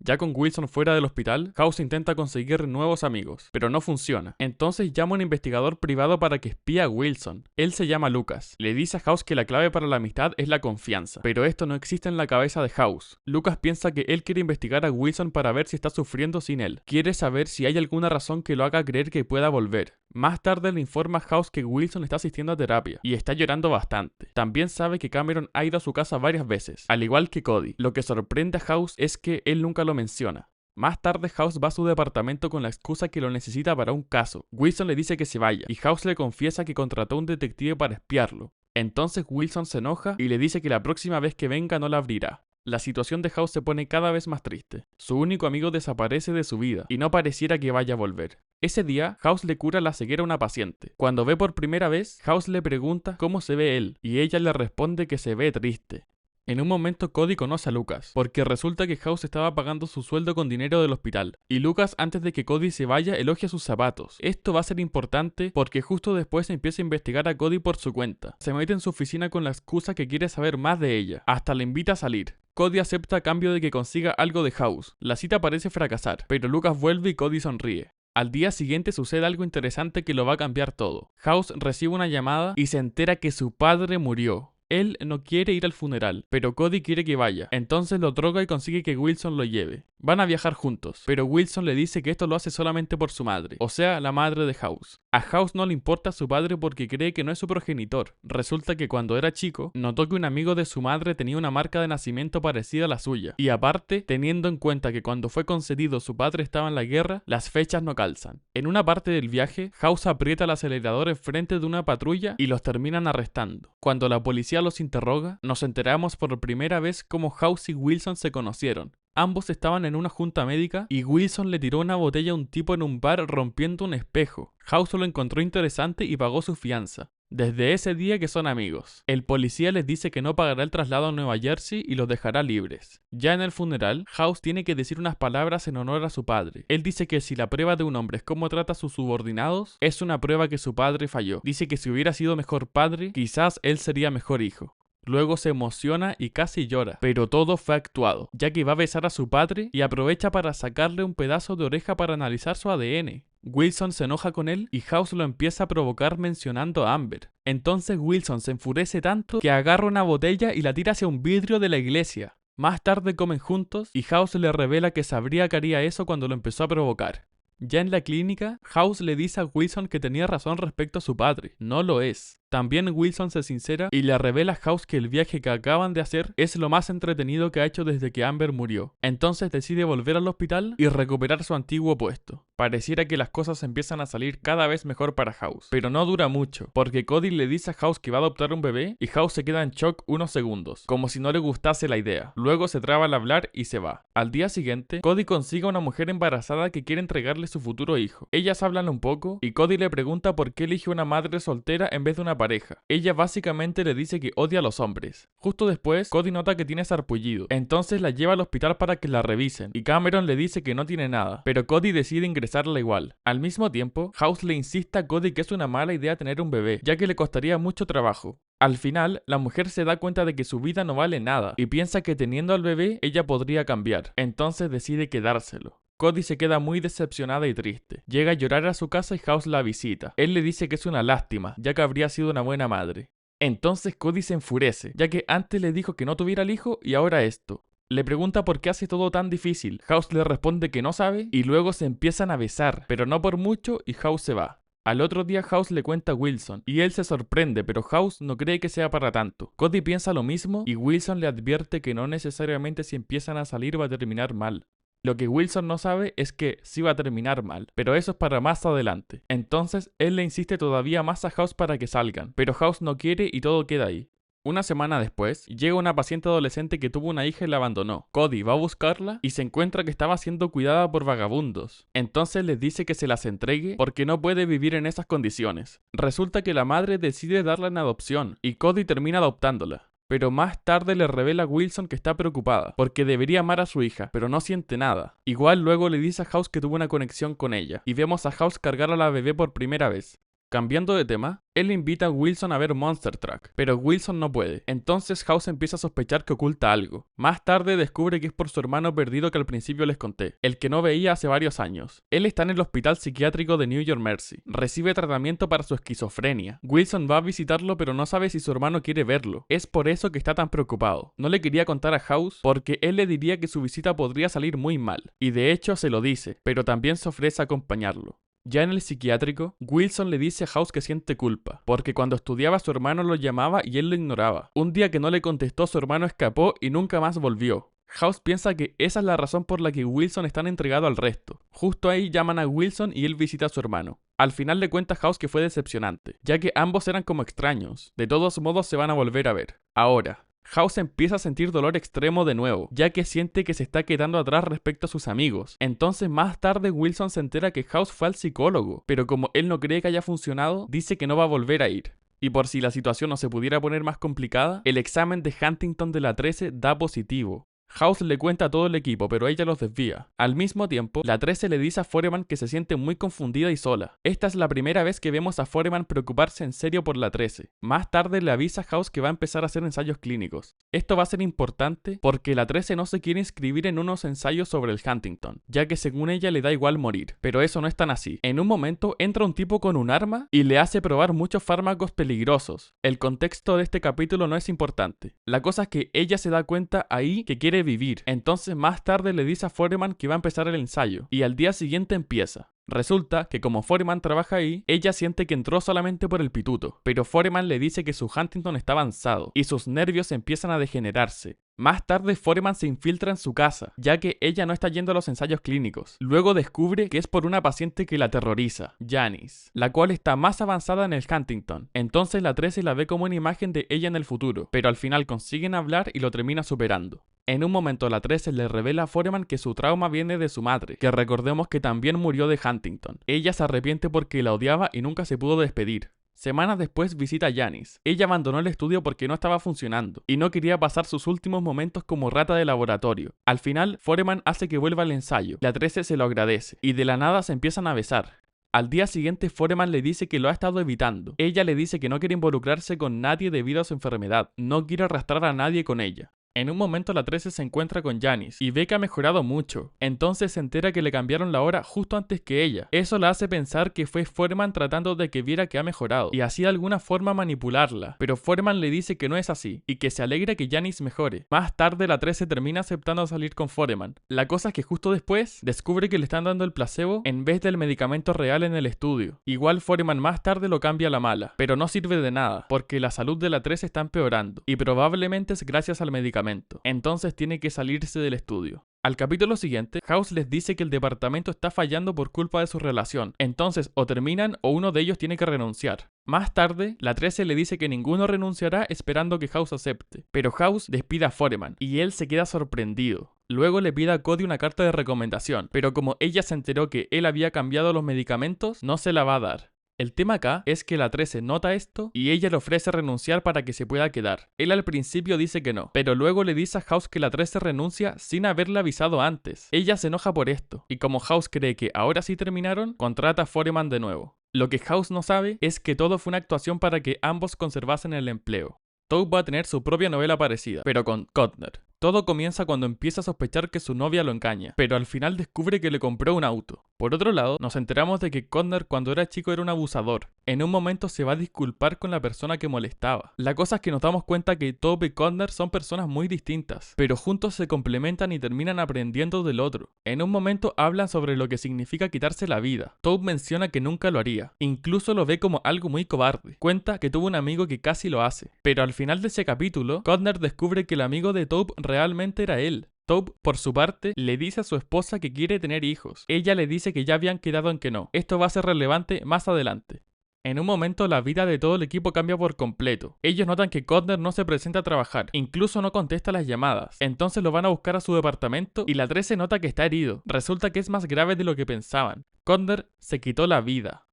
Ya con Wilson fuera del hospital, House intenta conseguir nuevos amigos, pero no funciona. Entonces llama a un investigador privado para que espíe a Wilson. Él se llama Lucas. Le dice a House que la clave para la amistad es la confianza, pero esto no existe en la cabeza de House. Lucas piensa que él quiere investigar a Wilson para ver si está sufriendo sin él. Quiere saber si hay alguna razón que lo haga creer que pueda volver. Más tarde le informa a House que Wilson está asistiendo a terapia y está llorando bastante. También sabe que Cameron ha ido a su casa varias veces, al igual que Cody. Lo que sorprende a House es que él nunca lo menciona. Más tarde House va a su departamento con la excusa que lo necesita para un caso. Wilson le dice que se vaya y House le confiesa que contrató a un detective para espiarlo. Entonces Wilson se enoja y le dice que la próxima vez que venga no la abrirá. La situación de House se pone cada vez más triste. Su único amigo desaparece de su vida y no pareciera que vaya a volver. Ese día, House le cura la ceguera a una paciente. Cuando ve por primera vez, House le pregunta cómo se ve él y ella le responde que se ve triste. En un momento Cody conoce a Lucas, porque resulta que House estaba pagando su sueldo con dinero del hospital, y Lucas antes de que Cody se vaya elogia sus zapatos. Esto va a ser importante porque justo después empieza a investigar a Cody por su cuenta. Se mete en su oficina con la excusa que quiere saber más de ella, hasta le invita a salir. Cody acepta a cambio de que consiga algo de House. La cita parece fracasar, pero Lucas vuelve y Cody sonríe. Al día siguiente sucede algo interesante que lo va a cambiar todo. House recibe una llamada y se entera que su padre murió. Él no quiere ir al funeral, pero Cody quiere que vaya, entonces lo droga y consigue que Wilson lo lleve. Van a viajar juntos, pero Wilson le dice que esto lo hace solamente por su madre, o sea, la madre de House. A House no le importa su padre porque cree que no es su progenitor. Resulta que cuando era chico, notó que un amigo de su madre tenía una marca de nacimiento parecida a la suya, y aparte, teniendo en cuenta que cuando fue concedido su padre estaba en la guerra, las fechas no calzan. En una parte del viaje, House aprieta el acelerador enfrente de una patrulla y los terminan arrestando. Cuando la policía los interroga, nos enteramos por primera vez cómo House y Wilson se conocieron. Ambos estaban en una junta médica y Wilson le tiró una botella a un tipo en un bar rompiendo un espejo. House lo encontró interesante y pagó su fianza. Desde ese día que son amigos. El policía les dice que no pagará el traslado a Nueva Jersey y los dejará libres. Ya en el funeral, House tiene que decir unas palabras en honor a su padre. Él dice que si la prueba de un hombre es cómo trata a sus subordinados, es una prueba que su padre falló. Dice que si hubiera sido mejor padre, quizás él sería mejor hijo. Luego se emociona y casi llora, pero todo fue actuado, ya que va a besar a su padre y aprovecha para sacarle un pedazo de oreja para analizar su ADN. Wilson se enoja con él y House lo empieza a provocar mencionando a Amber. Entonces Wilson se enfurece tanto que agarra una botella y la tira hacia un vidrio de la iglesia. Más tarde comen juntos y House le revela que sabría que haría eso cuando lo empezó a provocar. Ya en la clínica, House le dice a Wilson que tenía razón respecto a su padre. No lo es. También Wilson se sincera y le revela a House que el viaje que acaban de hacer es lo más entretenido que ha hecho desde que Amber murió. Entonces decide volver al hospital y recuperar su antiguo puesto. Pareciera que las cosas empiezan a salir cada vez mejor para House, pero no dura mucho, porque Cody le dice a House que va a adoptar un bebé y House se queda en shock unos segundos, como si no le gustase la idea. Luego se traba al hablar y se va. Al día siguiente, Cody consigue a una mujer embarazada que quiere entregarle su futuro hijo. Ellas hablan un poco y Cody le pregunta por qué elige una madre soltera en vez de una pareja. Ella básicamente le dice que odia a los hombres. Justo después, Cody nota que tiene sarpullido, entonces la lleva al hospital para que la revisen, y Cameron le dice que no tiene nada, pero Cody decide ingresarla igual. Al mismo tiempo, House le insiste a Cody que es una mala idea tener un bebé, ya que le costaría mucho trabajo. Al final, la mujer se da cuenta de que su vida no vale nada, y piensa que teniendo al bebé, ella podría cambiar, entonces decide quedárselo. Cody se queda muy decepcionada y triste. Llega a llorar a su casa y House la visita. Él le dice que es una lástima, ya que habría sido una buena madre. Entonces Cody se enfurece, ya que antes le dijo que no tuviera el hijo y ahora esto. Le pregunta por qué hace todo tan difícil. House le responde que no sabe y luego se empiezan a besar, pero no por mucho y House se va. Al otro día House le cuenta a Wilson y él se sorprende, pero House no cree que sea para tanto. Cody piensa lo mismo y Wilson le advierte que no necesariamente si empiezan a salir va a terminar mal. Lo que Wilson no sabe es que sí va a terminar mal, pero eso es para más adelante. Entonces, él le insiste todavía más a House para que salgan, pero House no quiere y todo queda ahí. Una semana después, llega una paciente adolescente que tuvo una hija y la abandonó. Cody va a buscarla y se encuentra que estaba siendo cuidada por vagabundos. Entonces les dice que se las entregue porque no puede vivir en esas condiciones. Resulta que la madre decide darla en adopción y Cody termina adoptándola. Pero más tarde le revela a Wilson que está preocupada, porque debería amar a su hija, pero no siente nada. Igual luego le dice a House que tuvo una conexión con ella, y vemos a House cargar a la bebé por primera vez. Cambiando de tema, él invita a Wilson a ver Monster Truck, pero Wilson no puede. Entonces House empieza a sospechar que oculta algo. Más tarde descubre que es por su hermano perdido que al principio les conté, el que no veía hace varios años. Él está en el hospital psiquiátrico de New York Mercy. Recibe tratamiento para su esquizofrenia. Wilson va a visitarlo pero no sabe si su hermano quiere verlo. Es por eso que está tan preocupado. No le quería contar a House porque él le diría que su visita podría salir muy mal. Y de hecho se lo dice, pero también se ofrece a acompañarlo. Ya en el psiquiátrico, Wilson le dice a House que siente culpa, porque cuando estudiaba su hermano lo llamaba y él lo ignoraba. Un día que no le contestó, su hermano escapó y nunca más volvió. House piensa que esa es la razón por la que Wilson es tan entregado al resto. Justo ahí llaman a Wilson y él visita a su hermano. Al final le cuenta a House que fue decepcionante, ya que ambos eran como extraños. De todos modos se van a volver a ver. Ahora, House empieza a sentir dolor extremo de nuevo, ya que siente que se está quedando atrás respecto a sus amigos. Entonces más tarde Wilson se entera que House fue al psicólogo, pero como él no cree que haya funcionado, dice que no va a volver a ir. Y por si la situación no se pudiera poner más complicada, el examen de Huntington de la 13 da positivo. House le cuenta a todo el equipo, pero ella los desvía. Al mismo tiempo, la 13 le dice a Foreman que se siente muy confundida y sola. Esta es la primera vez que vemos a Foreman preocuparse en serio por la 13. Más tarde le avisa a House que va a empezar a hacer ensayos clínicos. Esto va a ser importante porque la 13 no se quiere inscribir en unos ensayos sobre el Huntington, ya que según ella le da igual morir. Pero eso no es tan así. En un momento entra un tipo con un arma y le hace probar muchos fármacos peligrosos. El contexto de este capítulo no es importante. La cosa es que ella se da cuenta ahí que quiere vivir. Entonces más tarde le dice a Foreman que va a empezar el ensayo y al día siguiente empieza. Resulta que como Foreman trabaja ahí, ella siente que entró solamente por el pituto, pero Foreman le dice que su Huntington está avanzado y sus nervios empiezan a degenerarse. Más tarde Foreman se infiltra en su casa, ya que ella no está yendo a los ensayos clínicos. Luego descubre que es por una paciente que la aterroriza, Janice, la cual está más avanzada en el Huntington. Entonces la 13 la ve como una imagen de ella en el futuro, pero al final consiguen hablar y lo termina superando. En un momento la 13 le revela a Foreman que su trauma viene de su madre, que recordemos que también murió de Huntington. Ella se arrepiente porque la odiaba y nunca se pudo despedir. Semanas después visita a Janice. Ella abandonó el estudio porque no estaba funcionando y no quería pasar sus últimos momentos como rata de laboratorio. Al final, Foreman hace que vuelva al ensayo. La 13 se lo agradece y de la nada se empiezan a besar. Al día siguiente, Foreman le dice que lo ha estado evitando. Ella le dice que no quiere involucrarse con nadie debido a su enfermedad. No quiere arrastrar a nadie con ella. En un momento la 13 se encuentra con Janice y ve que ha mejorado mucho. Entonces se entera que le cambiaron la hora justo antes que ella. Eso la hace pensar que fue Foreman tratando de que viera que ha mejorado y así de alguna forma manipularla. Pero Foreman le dice que no es así y que se alegra que Janice mejore. Más tarde la 13 termina aceptando salir con Foreman. La cosa es que justo después descubre que le están dando el placebo en vez del medicamento real en el estudio. Igual Foreman más tarde lo cambia a la mala, pero no sirve de nada porque la salud de la 13 está empeorando y probablemente es gracias al medicamento. Entonces tiene que salirse del estudio. Al capítulo siguiente, House les dice que el departamento está fallando por culpa de su relación. Entonces o terminan o uno de ellos tiene que renunciar. Más tarde, la 13 le dice que ninguno renunciará esperando que House acepte. Pero House despide a Foreman y él se queda sorprendido. Luego le pide a Cody una carta de recomendación, pero como ella se enteró que él había cambiado los medicamentos, no se la va a dar. El tema acá es que la 13 nota esto y ella le ofrece renunciar para que se pueda quedar. Él al principio dice que no, pero luego le dice a House que la 13 renuncia sin haberle avisado antes. Ella se enoja por esto, y como House cree que ahora sí terminaron, contrata a Foreman de nuevo. Lo que House no sabe es que todo fue una actuación para que ambos conservasen el empleo. Toby va a tener su propia novela parecida, pero con Codner. Todo comienza cuando empieza a sospechar que su novia lo engaña, pero al final descubre que le compró un auto. Por otro lado, nos enteramos de que Codner cuando era chico era un abusador. En un momento se va a disculpar con la persona que molestaba. La cosa es que nos damos cuenta que Toby y Codner son personas muy distintas, pero juntos se complementan y terminan aprendiendo del otro. En un momento hablan sobre lo que significa quitarse la vida. Toby menciona que nunca lo haría, incluso lo ve como algo muy cobarde. Cuenta que tuvo un amigo que casi lo hace, pero al final de ese capítulo, Codner descubre que el amigo de Toby realmente era él. Toby, por su parte, le dice a su esposa que quiere tener hijos. Ella le dice que ya habían quedado en que no. Esto va a ser relevante más adelante. En un momento la vida de todo el equipo cambia por completo. Ellos notan que Codner no se presenta a trabajar, incluso no contesta las llamadas. Entonces lo van a buscar a su departamento y la 13 nota que está herido. Resulta que es más grave de lo que pensaban. Codner se quitó la vida.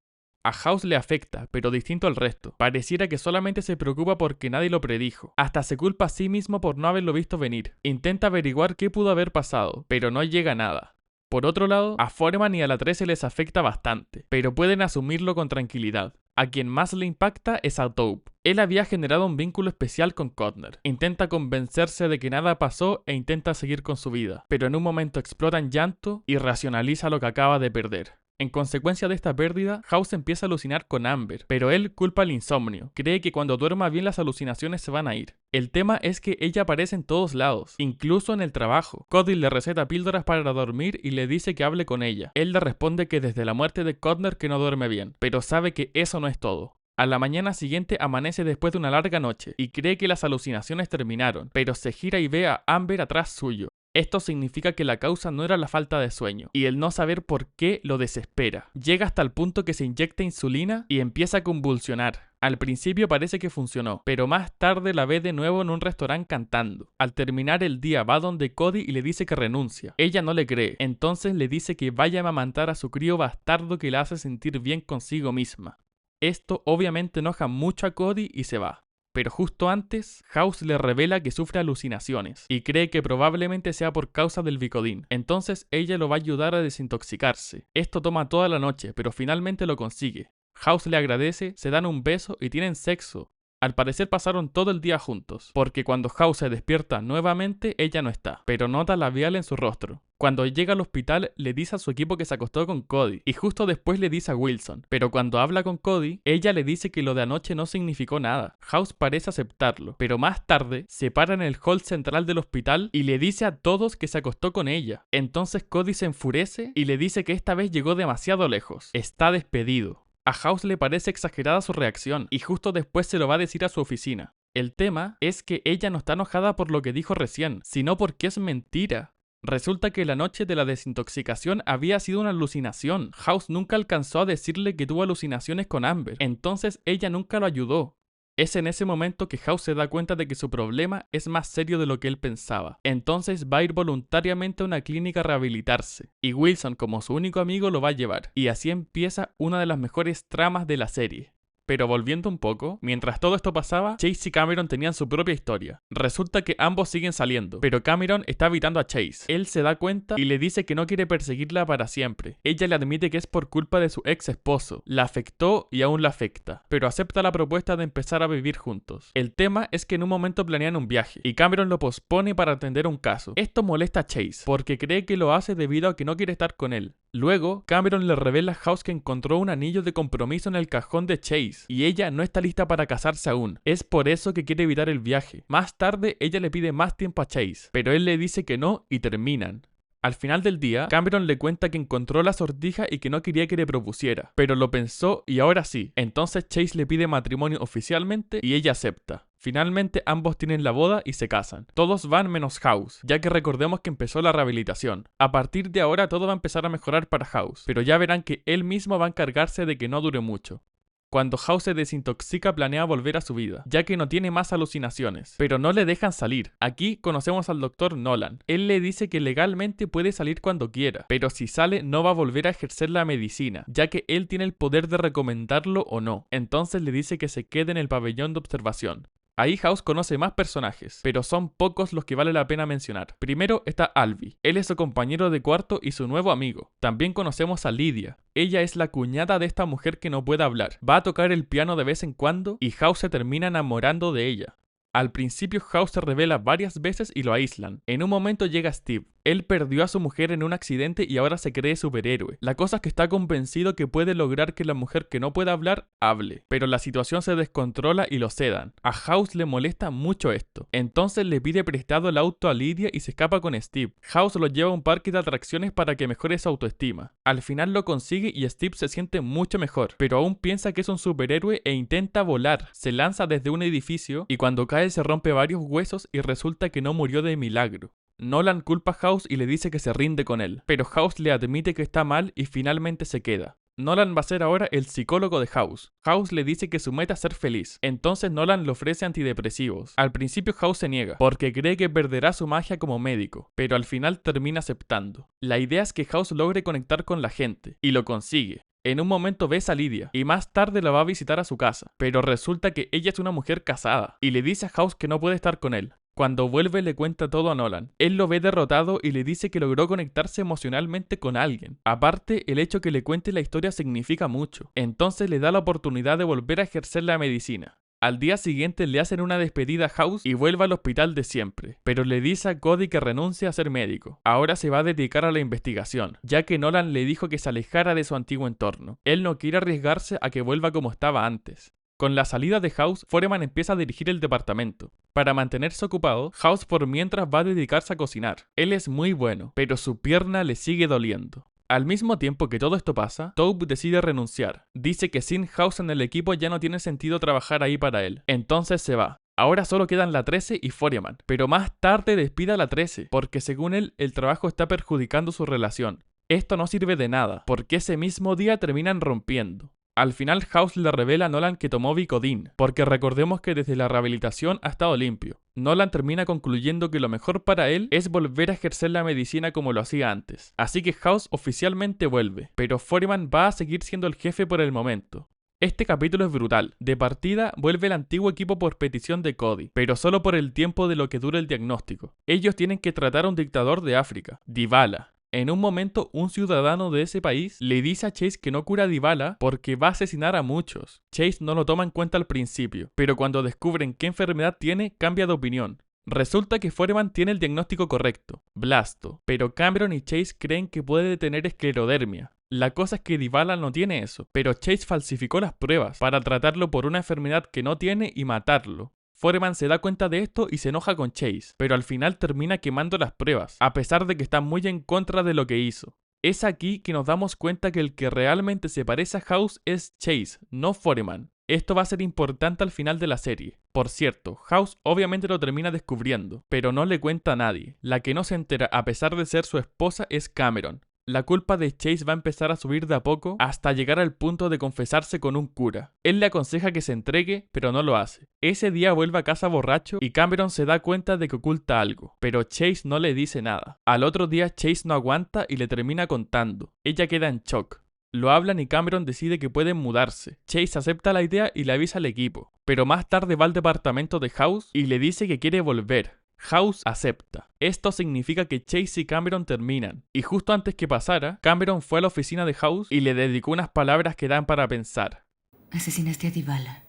A House le afecta, pero distinto al resto. Pareciera que solamente se preocupa porque nadie lo predijo. Hasta se culpa a sí mismo por no haberlo visto venir. Intenta averiguar qué pudo haber pasado, pero no llega a nada. Por otro lado, a Foreman y a la 13 les afecta bastante, pero pueden asumirlo con tranquilidad. A quien más le impacta es a Toby. Él había generado un vínculo especial con Codner. Intenta convencerse de que nada pasó e intenta seguir con su vida, pero en un momento explota en llanto y racionaliza lo que acaba de perder. En consecuencia de esta pérdida, House empieza a alucinar con Amber, pero él culpa el insomnio. Cree que cuando duerma bien las alucinaciones se van a ir. El tema es que ella aparece en todos lados, incluso en el trabajo. Cody le receta píldoras para dormir y le dice que hable con ella. Él le responde que desde la muerte de Codner que no duerme bien, pero sabe que eso no es todo. A la mañana siguiente amanece después de una larga noche y cree que las alucinaciones terminaron, pero se gira y ve a Amber atrás suyo. Esto significa que la causa no era la falta de sueño, y el no saber por qué lo desespera. Llega hasta el punto que se inyecta insulina y empieza a convulsionar. Al principio parece que funcionó, pero más tarde la ve de nuevo en un restaurante cantando. Al terminar el día va donde Cody y le dice que renuncia. Ella no le cree, entonces le dice que vaya a amamantar a su crío bastardo que la hace sentir bien consigo misma. Esto obviamente enoja mucho a Cody y se va. Pero justo antes, House le revela que sufre alucinaciones y cree que probablemente sea por causa del Vicodin. Entonces ella lo va a ayudar a desintoxicarse. Esto toma toda la noche, pero finalmente lo consigue. House le agradece, se dan un beso y tienen sexo. Al parecer pasaron todo el día juntos, porque cuando House se despierta nuevamente, ella no está, pero nota labial en su rostro. Cuando llega al hospital, le dice a su equipo que se acostó con Cody, y justo después le dice a Wilson, pero cuando habla con Cody, ella le dice que lo de anoche no significó nada. House parece aceptarlo, pero más tarde, se para en el hall central del hospital y le dice a todos que se acostó con ella. Entonces Cody se enfurece y le dice que esta vez llegó demasiado lejos. Está despedido. A House le parece exagerada su reacción y justo después se lo va a decir a su oficina. El tema es que ella no está enojada por lo que dijo recién, sino porque es mentira. Resulta que la noche de la desintoxicación había sido una alucinación. House nunca alcanzó a decirle que tuvo alucinaciones con Amber, entonces ella nunca lo ayudó. Es en ese momento que House se da cuenta de que su problema es más serio de lo que él pensaba. Entonces va a ir voluntariamente a una clínica a rehabilitarse. Y Wilson, como su único amigo, lo va a llevar. Y así empieza una de las mejores tramas de la serie. Pero volviendo un poco, mientras todo esto pasaba, Chase y Cameron tenían su propia historia. Resulta que ambos siguen saliendo, pero Cameron está evitando a Chase. Él se da cuenta y le dice que no quiere perseguirla para siempre. Ella le admite que es por culpa de su ex esposo. La afectó y aún la afecta, pero acepta la propuesta de empezar a vivir juntos. El tema es que en un momento planean un viaje, y Cameron lo pospone para atender un caso. Esto molesta a Chase, porque cree que lo hace debido a que no quiere estar con él. Luego, Cameron le revela a House que encontró un anillo de compromiso en el cajón de Chase, y ella no está lista para casarse aún. Es por eso que quiere evitar el viaje. Más tarde, ella le pide más tiempo a Chase, pero él le dice que no y terminan. Al final del día, Cameron le cuenta que encontró la sortija y que no quería que le propusiera, pero lo pensó y ahora sí. Entonces Chase le pide matrimonio oficialmente y ella acepta. Finalmente ambos tienen la boda y se casan. Todos van menos House, ya que recordemos que empezó la rehabilitación. A partir de ahora todo va a empezar a mejorar para House, pero ya verán que él mismo va a encargarse de que no dure mucho. Cuando House se desintoxica planea volver a su vida, ya que no tiene más alucinaciones, pero no le dejan salir. Aquí conocemos al Dr. Nolan. Él le dice que legalmente puede salir cuando quiera, pero si sale no va a volver a ejercer la medicina, ya que él tiene el poder de recomendarlo o no. Entonces le dice que se quede en el pabellón de observación. Ahí House conoce más personajes, pero son pocos los que vale la pena mencionar. Primero está Alvy, él es su compañero de cuarto y su nuevo amigo. También conocemos a Lydia, ella es la cuñada de esta mujer que no puede hablar. Va a tocar el piano de vez en cuando y House se termina enamorando de ella. Al principio House se revela varias veces y lo aíslan. En un momento llega Steve. Él perdió a su mujer en un accidente y ahora se cree superhéroe. La cosa es que está convencido que puede lograr que la mujer que no puede hablar, hable. Pero la situación se descontrola y lo sedan. A House le molesta mucho esto. Entonces le pide prestado el auto a Lydia y se escapa con Steve. House lo lleva a un parque de atracciones para que mejore su autoestima. Al final lo consigue y Steve se siente mucho mejor, pero aún piensa que es un superhéroe e intenta volar. Se lanza desde un edificio y cuando cae se rompe varios huesos y resulta que no murió de milagro. Nolan culpa a House y le dice que se rinde con él, pero House le admite que está mal y finalmente se queda. Nolan va a ser ahora el psicólogo de House. House le dice que su meta es ser feliz, entonces Nolan le ofrece antidepresivos. Al principio House se niega, porque cree que perderá su magia como médico, pero al final termina aceptando. La idea es que House logre conectar con la gente, y lo consigue. En un momento ves a Lydia, y más tarde la va a visitar a su casa, pero resulta que ella es una mujer casada, y le dice a House que no puede estar con él. Cuando vuelve le cuenta todo a Nolan. Él lo ve derrotado y le dice que logró conectarse emocionalmente con alguien. Aparte, el hecho que le cuente la historia significa mucho. Entonces le da la oportunidad de volver a ejercer la medicina. Al día siguiente le hacen una despedida a House y vuelve al hospital de siempre, pero le dice a Cody que renuncie a ser médico. Ahora se va a dedicar a la investigación, ya que Nolan le dijo que se alejara de su antiguo entorno. Él no quiere arriesgarse a que vuelva como estaba antes. Con la salida de House, Foreman empieza a dirigir el departamento. Para mantenerse ocupado, House por mientras va a dedicarse a cocinar. Él es muy bueno, pero su pierna le sigue doliendo. Al mismo tiempo que todo esto pasa, Tobe decide renunciar. Dice que sin House en el equipo ya no tiene sentido trabajar ahí para él. Entonces se va. Ahora solo quedan la 13 y Foreman, pero más tarde despide a la 13, porque según él, el trabajo está perjudicando su relación. Esto no sirve de nada, porque ese mismo día terminan rompiendo. Al final House le revela a Nolan que tomó Vicodin, porque recordemos que desde la rehabilitación ha estado limpio. Nolan termina concluyendo que lo mejor para él es volver a ejercer la medicina como lo hacía antes. Así que House oficialmente vuelve, pero Foreman va a seguir siendo el jefe por el momento. Este capítulo es brutal. De partida, vuelve el antiguo equipo por petición de Cody, pero solo por el tiempo de lo que dura el diagnóstico. Ellos tienen que tratar a un dictador de África, Dybala. En un momento, un ciudadano de ese país le dice a Chase que no cura a Dybala porque va a asesinar a muchos. Chase no lo toma en cuenta al principio, pero cuando descubren qué enfermedad tiene, cambia de opinión. Resulta que Foreman tiene el diagnóstico correcto, blasto, pero Cameron y Chase creen que puede tener esclerodermia. La cosa es que Dybala no tiene eso, pero Chase falsificó las pruebas para tratarlo por una enfermedad que no tiene y matarlo. Foreman se da cuenta de esto y se enoja con Chase, pero al final termina quemando las pruebas, a pesar de que está muy en contra de lo que hizo. Es aquí que nos damos cuenta que el que realmente se parece a House es Chase, no Foreman. Esto va a ser importante al final de la serie. Por cierto, House obviamente lo termina descubriendo, pero no le cuenta a nadie. La que no se entera a pesar de ser su esposa es Cameron. La culpa de Chase va a empezar a subir de a poco hasta llegar al punto de confesarse con un cura. Él le aconseja que se entregue, pero no lo hace. Ese día vuelve a casa borracho y Cameron se da cuenta de que oculta algo, pero Chase no le dice nada. Al otro día Chase no aguanta y le termina contando. Ella queda en shock. Lo hablan y Cameron decide que pueden mudarse. Chase acepta la idea y le avisa al equipo, pero más tarde va al departamento de House y le dice que quiere volver. House acepta. Esto significa que Chase y Cameron terminan. Y justo antes que pasara, Cameron fue a la oficina de House y le dedicó unas palabras que dan para pensar. Asesinaste a Dybala.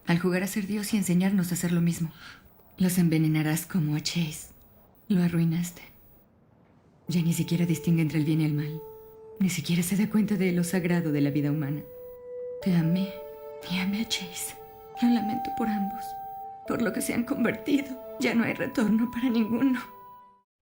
Al jugar a ser Dios y enseñarnos a hacer lo mismo. Los envenenarás como a Chase. Lo arruinaste. Ya ni siquiera distingue entre el bien y el mal. Ni siquiera se da cuenta de lo sagrado de la vida humana. Te amé y amé a Chase. Lo lamento por ambos. Por lo que se han convertido. Ya no hay retorno para ninguno.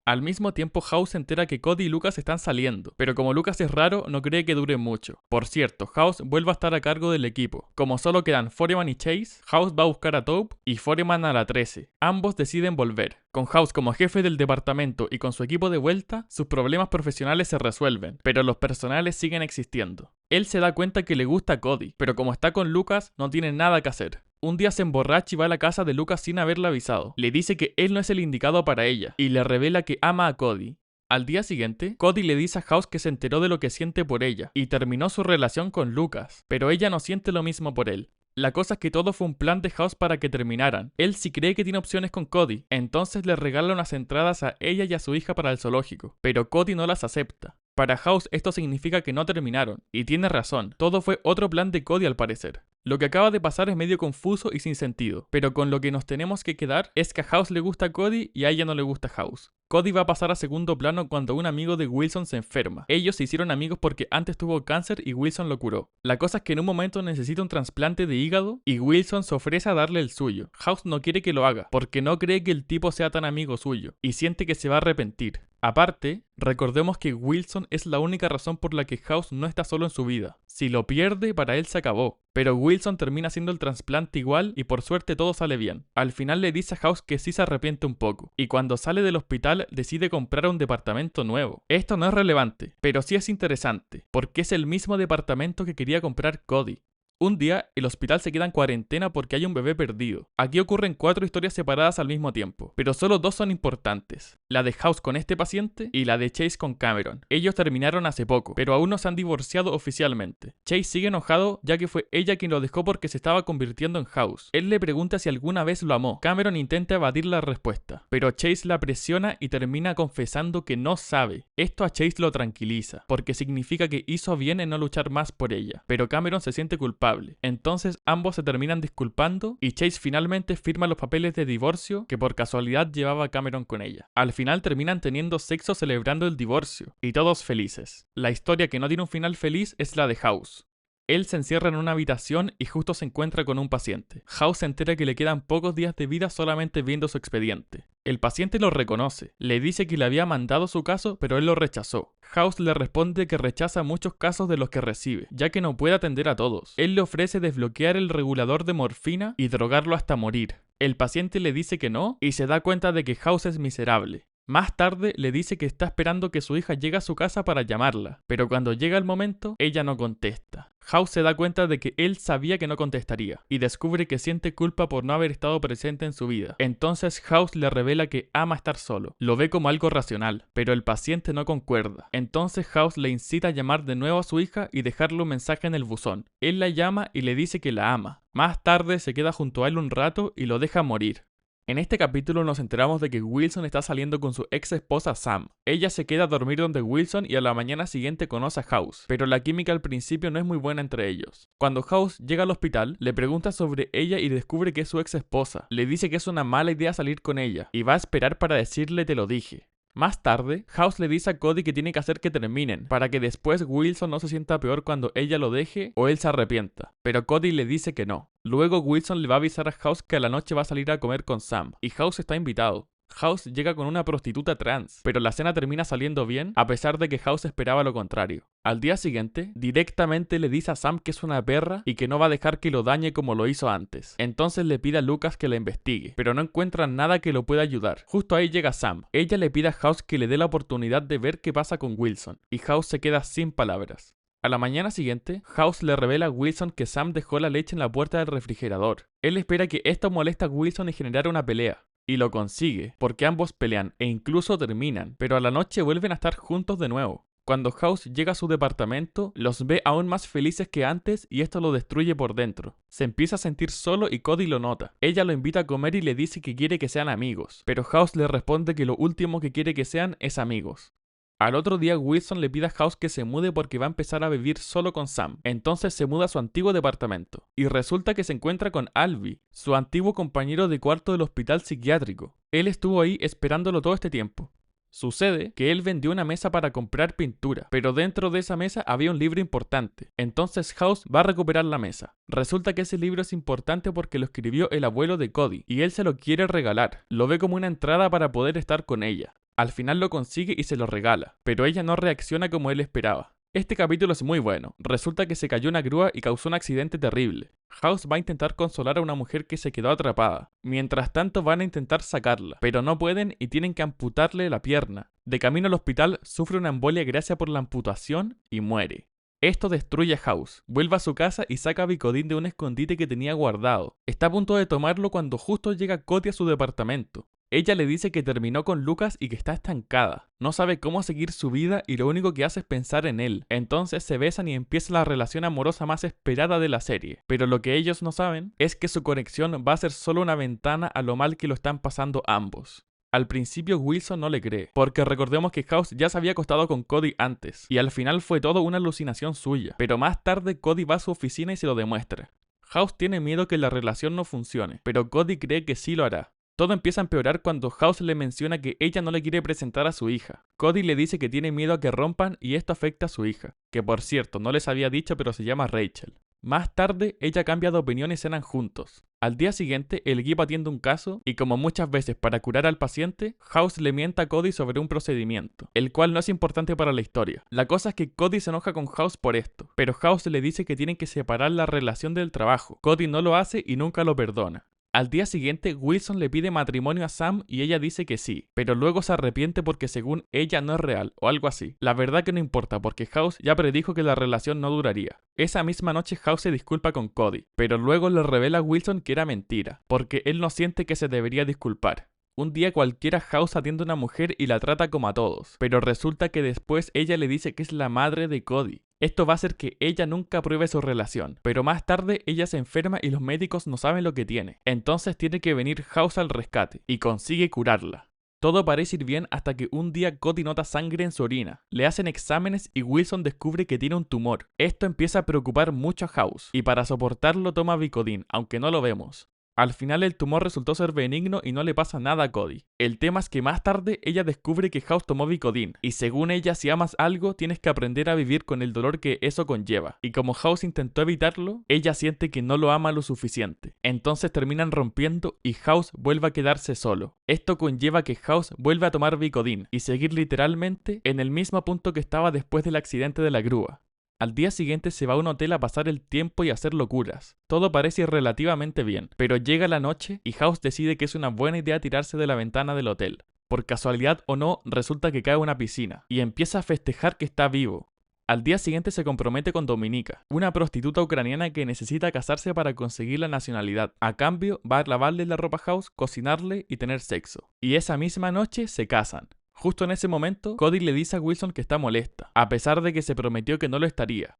Al mismo tiempo, House se entera que Cody y Lucas están saliendo, pero como Lucas es raro, no cree que dure mucho. Por cierto, House vuelve a estar a cargo del equipo. Como solo quedan Foreman y Chase, House va a buscar a Taupe y Foreman a la 13. Ambos deciden volver. Con House como jefe del departamento y con su equipo de vuelta, sus problemas profesionales se resuelven, pero los personales siguen existiendo. Él se da cuenta que le gusta a Cody, pero como está con Lucas, no tiene nada que hacer. Un día se emborracha y va a la casa de Lucas sin haberle avisado. Le dice que él no es el indicado para ella y le revela que ama a Cody. Al día siguiente, Cody le dice a House que se enteró de lo que siente por ella y terminó su relación con Lucas, pero ella no siente lo mismo por él. La cosa es que todo fue un plan de House para que terminaran. Él sí cree que tiene opciones con Cody, entonces le regala unas entradas a ella y a su hija para el zoológico, pero Cody no las acepta. Para House esto significa que no terminaron, y tiene razón, todo fue otro plan de Cody al parecer. Lo que acaba de pasar es medio confuso y sin sentido, pero con lo que nos tenemos que quedar es que a House le gusta a Cody y a ella no le gusta House. Cody va a pasar a segundo plano cuando un amigo de Wilson se enferma. Ellos se hicieron amigos porque antes tuvo cáncer y Wilson lo curó. La cosa es que en un momento necesita un trasplante de hígado y Wilson se ofrece a darle el suyo. House no quiere que lo haga porque no cree que el tipo sea tan amigo suyo y siente que se va a arrepentir. Aparte, recordemos que Wilson es la única razón por la que House no está solo en su vida. Si lo pierde, para él se acabó. Pero Wilson termina haciendo el trasplante igual y por suerte todo sale bien. Al final le dice a House que sí se arrepiente un poco. Y cuando sale del hospital decide comprar un departamento nuevo. Esto no es relevante, pero sí es interesante, porque es el mismo departamento que quería comprar Cody. Un día, el hospital se queda en cuarentena porque hay un bebé perdido. Aquí ocurren 4 historias separadas al mismo tiempo, pero solo 2 son importantes. La de House con este paciente y la de Chase con Cameron. Ellos terminaron hace poco, pero aún no se han divorciado oficialmente. Chase sigue enojado ya que fue ella quien lo dejó porque se estaba convirtiendo en House. Él le pregunta si alguna vez lo amó. Cameron intenta evadir la respuesta, pero Chase la presiona y termina confesando que no sabe. Esto a Chase lo tranquiliza, porque significa que hizo bien en no luchar más por ella, pero Cameron se siente culpable. Entonces ambos se terminan disculpando y Chase finalmente firma los papeles de divorcio que por casualidad llevaba Cameron con ella. Al final terminan teniendo sexo celebrando el divorcio y todos felices. La historia que no tiene un final feliz es la de House. Él se encierra en una habitación y justo se encuentra con un paciente. House se entera que le quedan pocos días de vida solamente viendo su expediente. El paciente lo reconoce, le dice que le había mandado su caso, pero él lo rechazó. House le responde que rechaza muchos casos de los que recibe, ya que no puede atender a todos. Él le ofrece desbloquear el regulador de morfina y drogarlo hasta morir. El paciente le dice que no y se da cuenta de que House es miserable. Más tarde le dice que está esperando que su hija llegue a su casa para llamarla, pero cuando llega el momento, ella no contesta. House se da cuenta de que él sabía que no contestaría, y descubre que siente culpa por no haber estado presente en su vida. Entonces House le revela que ama estar solo. Lo ve como algo racional, pero el paciente no concuerda. Entonces House le incita a llamar de nuevo a su hija y dejarle un mensaje en el buzón. Él la llama y le dice que la ama. Más tarde se queda junto a él un rato y lo deja morir. En este capítulo nos enteramos de que Wilson está saliendo con su ex esposa Sam. Ella se queda a dormir donde Wilson y a la mañana siguiente conoce a House, pero la química al principio no es muy buena entre ellos. Cuando House llega al hospital, le pregunta sobre ella y descubre que es su ex esposa. Le dice que es una mala idea salir con ella y va a esperar para decirle te lo dije. Más tarde, House le dice a Cody que tiene que hacer que terminen, para que después Wilson no se sienta peor cuando ella lo deje o él se arrepienta, pero Cody le dice que no. Luego Wilson le va a avisar a House que a la noche va a salir a comer con Sam, y House está invitado. House llega con una prostituta trans, pero la cena termina saliendo bien a pesar de que House esperaba lo contrario. Al día siguiente, directamente le dice a Sam que es una perra y que no va a dejar que lo dañe como lo hizo antes. Entonces le pide a Lucas que la investigue, pero no encuentran nada que lo pueda ayudar. Justo ahí llega Sam. Ella le pide a House que le dé la oportunidad de ver qué pasa con Wilson, y House se queda sin palabras. A la mañana siguiente, House le revela a Wilson que Sam dejó la leche en la puerta del refrigerador. Él espera que esto moleste a Wilson y generara una pelea. Y lo consigue, porque ambos pelean e incluso terminan, pero a la noche vuelven a estar juntos de nuevo. Cuando House llega a su departamento, los ve aún más felices que antes y esto lo destruye por dentro. Se empieza a sentir solo y Cody lo nota. Ella lo invita a comer y le dice que quiere que sean amigos, pero House le responde que lo último que quiere que sean es amigos. Al otro día Wilson le pide a House que se mude porque va a empezar a vivir solo con Sam. Entonces se muda a su antiguo departamento. Y resulta que se encuentra con Alvy, su antiguo compañero de cuarto del hospital psiquiátrico. Él estuvo ahí esperándolo todo este tiempo. Sucede que él vendió una mesa para comprar pintura, pero dentro de esa mesa había un libro importante. Entonces House va a recuperar la mesa. Resulta que ese libro es importante porque lo escribió el abuelo de Cody, y él se lo quiere regalar. Lo ve como una entrada para poder estar con ella. Al final lo consigue y se lo regala, pero ella no reacciona como él esperaba. Este capítulo es muy bueno. Resulta que se cayó una grúa y causó un accidente terrible. House va a intentar consolar a una mujer que se quedó atrapada. Mientras tanto van a intentar sacarla, pero no pueden y tienen que amputarle la pierna. De camino al hospital sufre una embolia gracias por la amputación y muere. Esto destruye a House, vuelve a su casa y saca a Vicodin de un escondite que tenía guardado. Está a punto de tomarlo cuando justo llega Cody a su departamento. Ella le dice que terminó con Lucas y que está estancada. No sabe cómo seguir su vida y lo único que hace es pensar en él. Entonces se besan y empieza la relación amorosa más esperada de la serie. Pero lo que ellos no saben es que su conexión va a ser solo una ventana a lo mal que lo están pasando ambos. Al principio Wilson no le cree, porque recordemos que House ya se había acostado con Cody antes, y al final fue todo una alucinación suya. Pero más tarde Cody va a su oficina y se lo demuestra. House tiene miedo que la relación no funcione, pero Cody cree que sí lo hará. Todo empieza a empeorar cuando House le menciona que ella no le quiere presentar a su hija. Cody le dice que tiene miedo a que rompan y esto afecta a su hija, que por cierto no les había dicho pero se llama Rachel. Más tarde ella cambia de opinión y cenan juntos. Al día siguiente el equipo atiende un caso y como muchas veces para curar al paciente, House le miente a Cody sobre un procedimiento, el cual no es importante para la historia. La cosa es que Cody se enoja con House por esto, pero House le dice que tienen que separar la relación del trabajo. Cody no lo hace y nunca lo perdona. Al día siguiente, Wilson le pide matrimonio a Sam y ella dice que sí, pero luego se arrepiente porque según ella no es real, o algo así. La verdad que no importa porque House ya predijo que la relación no duraría. Esa misma noche House se disculpa con Cody, pero luego le revela a Wilson que era mentira, porque él no siente que se debería disculpar. Un día cualquiera House atiende a una mujer y la trata como a todos, pero resulta que después ella le dice que es la madre de Cody. Esto va a hacer que ella nunca pruebe su relación, pero más tarde ella se enferma y los médicos no saben lo que tiene. Entonces tiene que venir House al rescate, y consigue curarla. Todo parece ir bien hasta que un día Cody nota sangre en su orina. Le hacen exámenes y Wilson descubre que tiene un tumor. Esto empieza a preocupar mucho a House, y para soportarlo toma Vicodin, aunque no lo vemos. Al final el tumor resultó ser benigno y no le pasa nada a Cody. El tema es que más tarde ella descubre que House tomó Vicodin, y según ella si amas algo tienes que aprender a vivir con el dolor que eso conlleva. Y como House intentó evitarlo, ella siente que no lo ama lo suficiente. Entonces terminan rompiendo y House vuelve a quedarse solo. Esto conlleva que House vuelve a tomar Vicodin y seguir literalmente en el mismo punto que estaba después del accidente de la grúa. Al día siguiente se va a un hotel a pasar el tiempo y a hacer locuras. Todo parece relativamente bien, pero llega la noche y House decide que es una buena idea tirarse de la ventana del hotel. Por casualidad o no, resulta que cae a una piscina y empieza a festejar que está vivo. Al día siguiente se compromete con Dominika, una prostituta ucraniana que necesita casarse para conseguir la nacionalidad. A cambio, va a lavarle la ropa a House, cocinarle y tener sexo. Y esa misma noche se casan. Justo en ese momento, Cody le dice a Wilson que está molesta, a pesar de que se prometió que no lo estaría.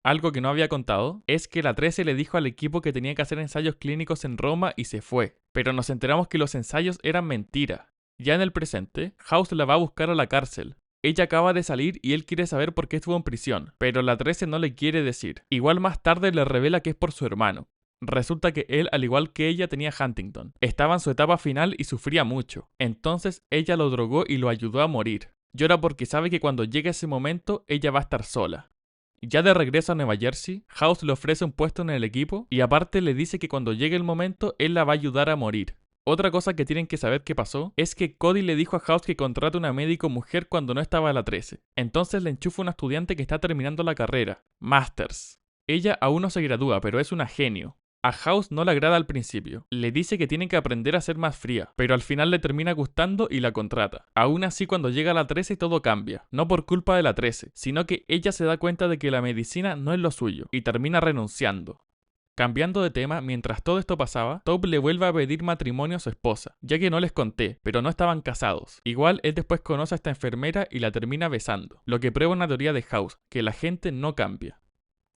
Algo que no había contado es que la 13 le dijo al equipo que tenía que hacer ensayos clínicos en Roma y se fue, pero nos enteramos que los ensayos eran mentira. Ya en el presente, House la va a buscar a la cárcel. Ella acaba de salir y él quiere saber por qué estuvo en prisión, pero la 13 no le quiere decir. Igual más tarde le revela que es por su hermano. Resulta que él, al igual que ella, tenía Huntington. Estaba en su etapa final y sufría mucho. Entonces ella lo drogó y lo ayudó a morir. Llora porque sabe que cuando llegue ese momento, ella va a estar sola. Ya de regreso a Nueva Jersey, House le ofrece un puesto en el equipo y aparte le dice que cuando llegue el momento, él la va a ayudar a morir. Otra cosa que tienen que saber que pasó es que Cody le dijo a House que contrate una médico mujer cuando no estaba la 13. Entonces le enchufa una estudiante que está terminando la carrera, Masters. Ella aún no se gradúa, pero es una genio. A House no le agrada al principio, le dice que tiene que aprender a ser más fría, pero al final le termina gustando y la contrata. Aún así cuando llega la 13 todo cambia, no por culpa de la 13, sino que ella se da cuenta de que la medicina no es lo suyo y termina renunciando. Cambiando de tema, mientras todo esto pasaba, Taupe le vuelve a pedir matrimonio a su esposa, ya que no les conté, pero no estaban casados. Igual él después conoce a esta enfermera y la termina besando, lo que prueba una teoría de House, que la gente no cambia.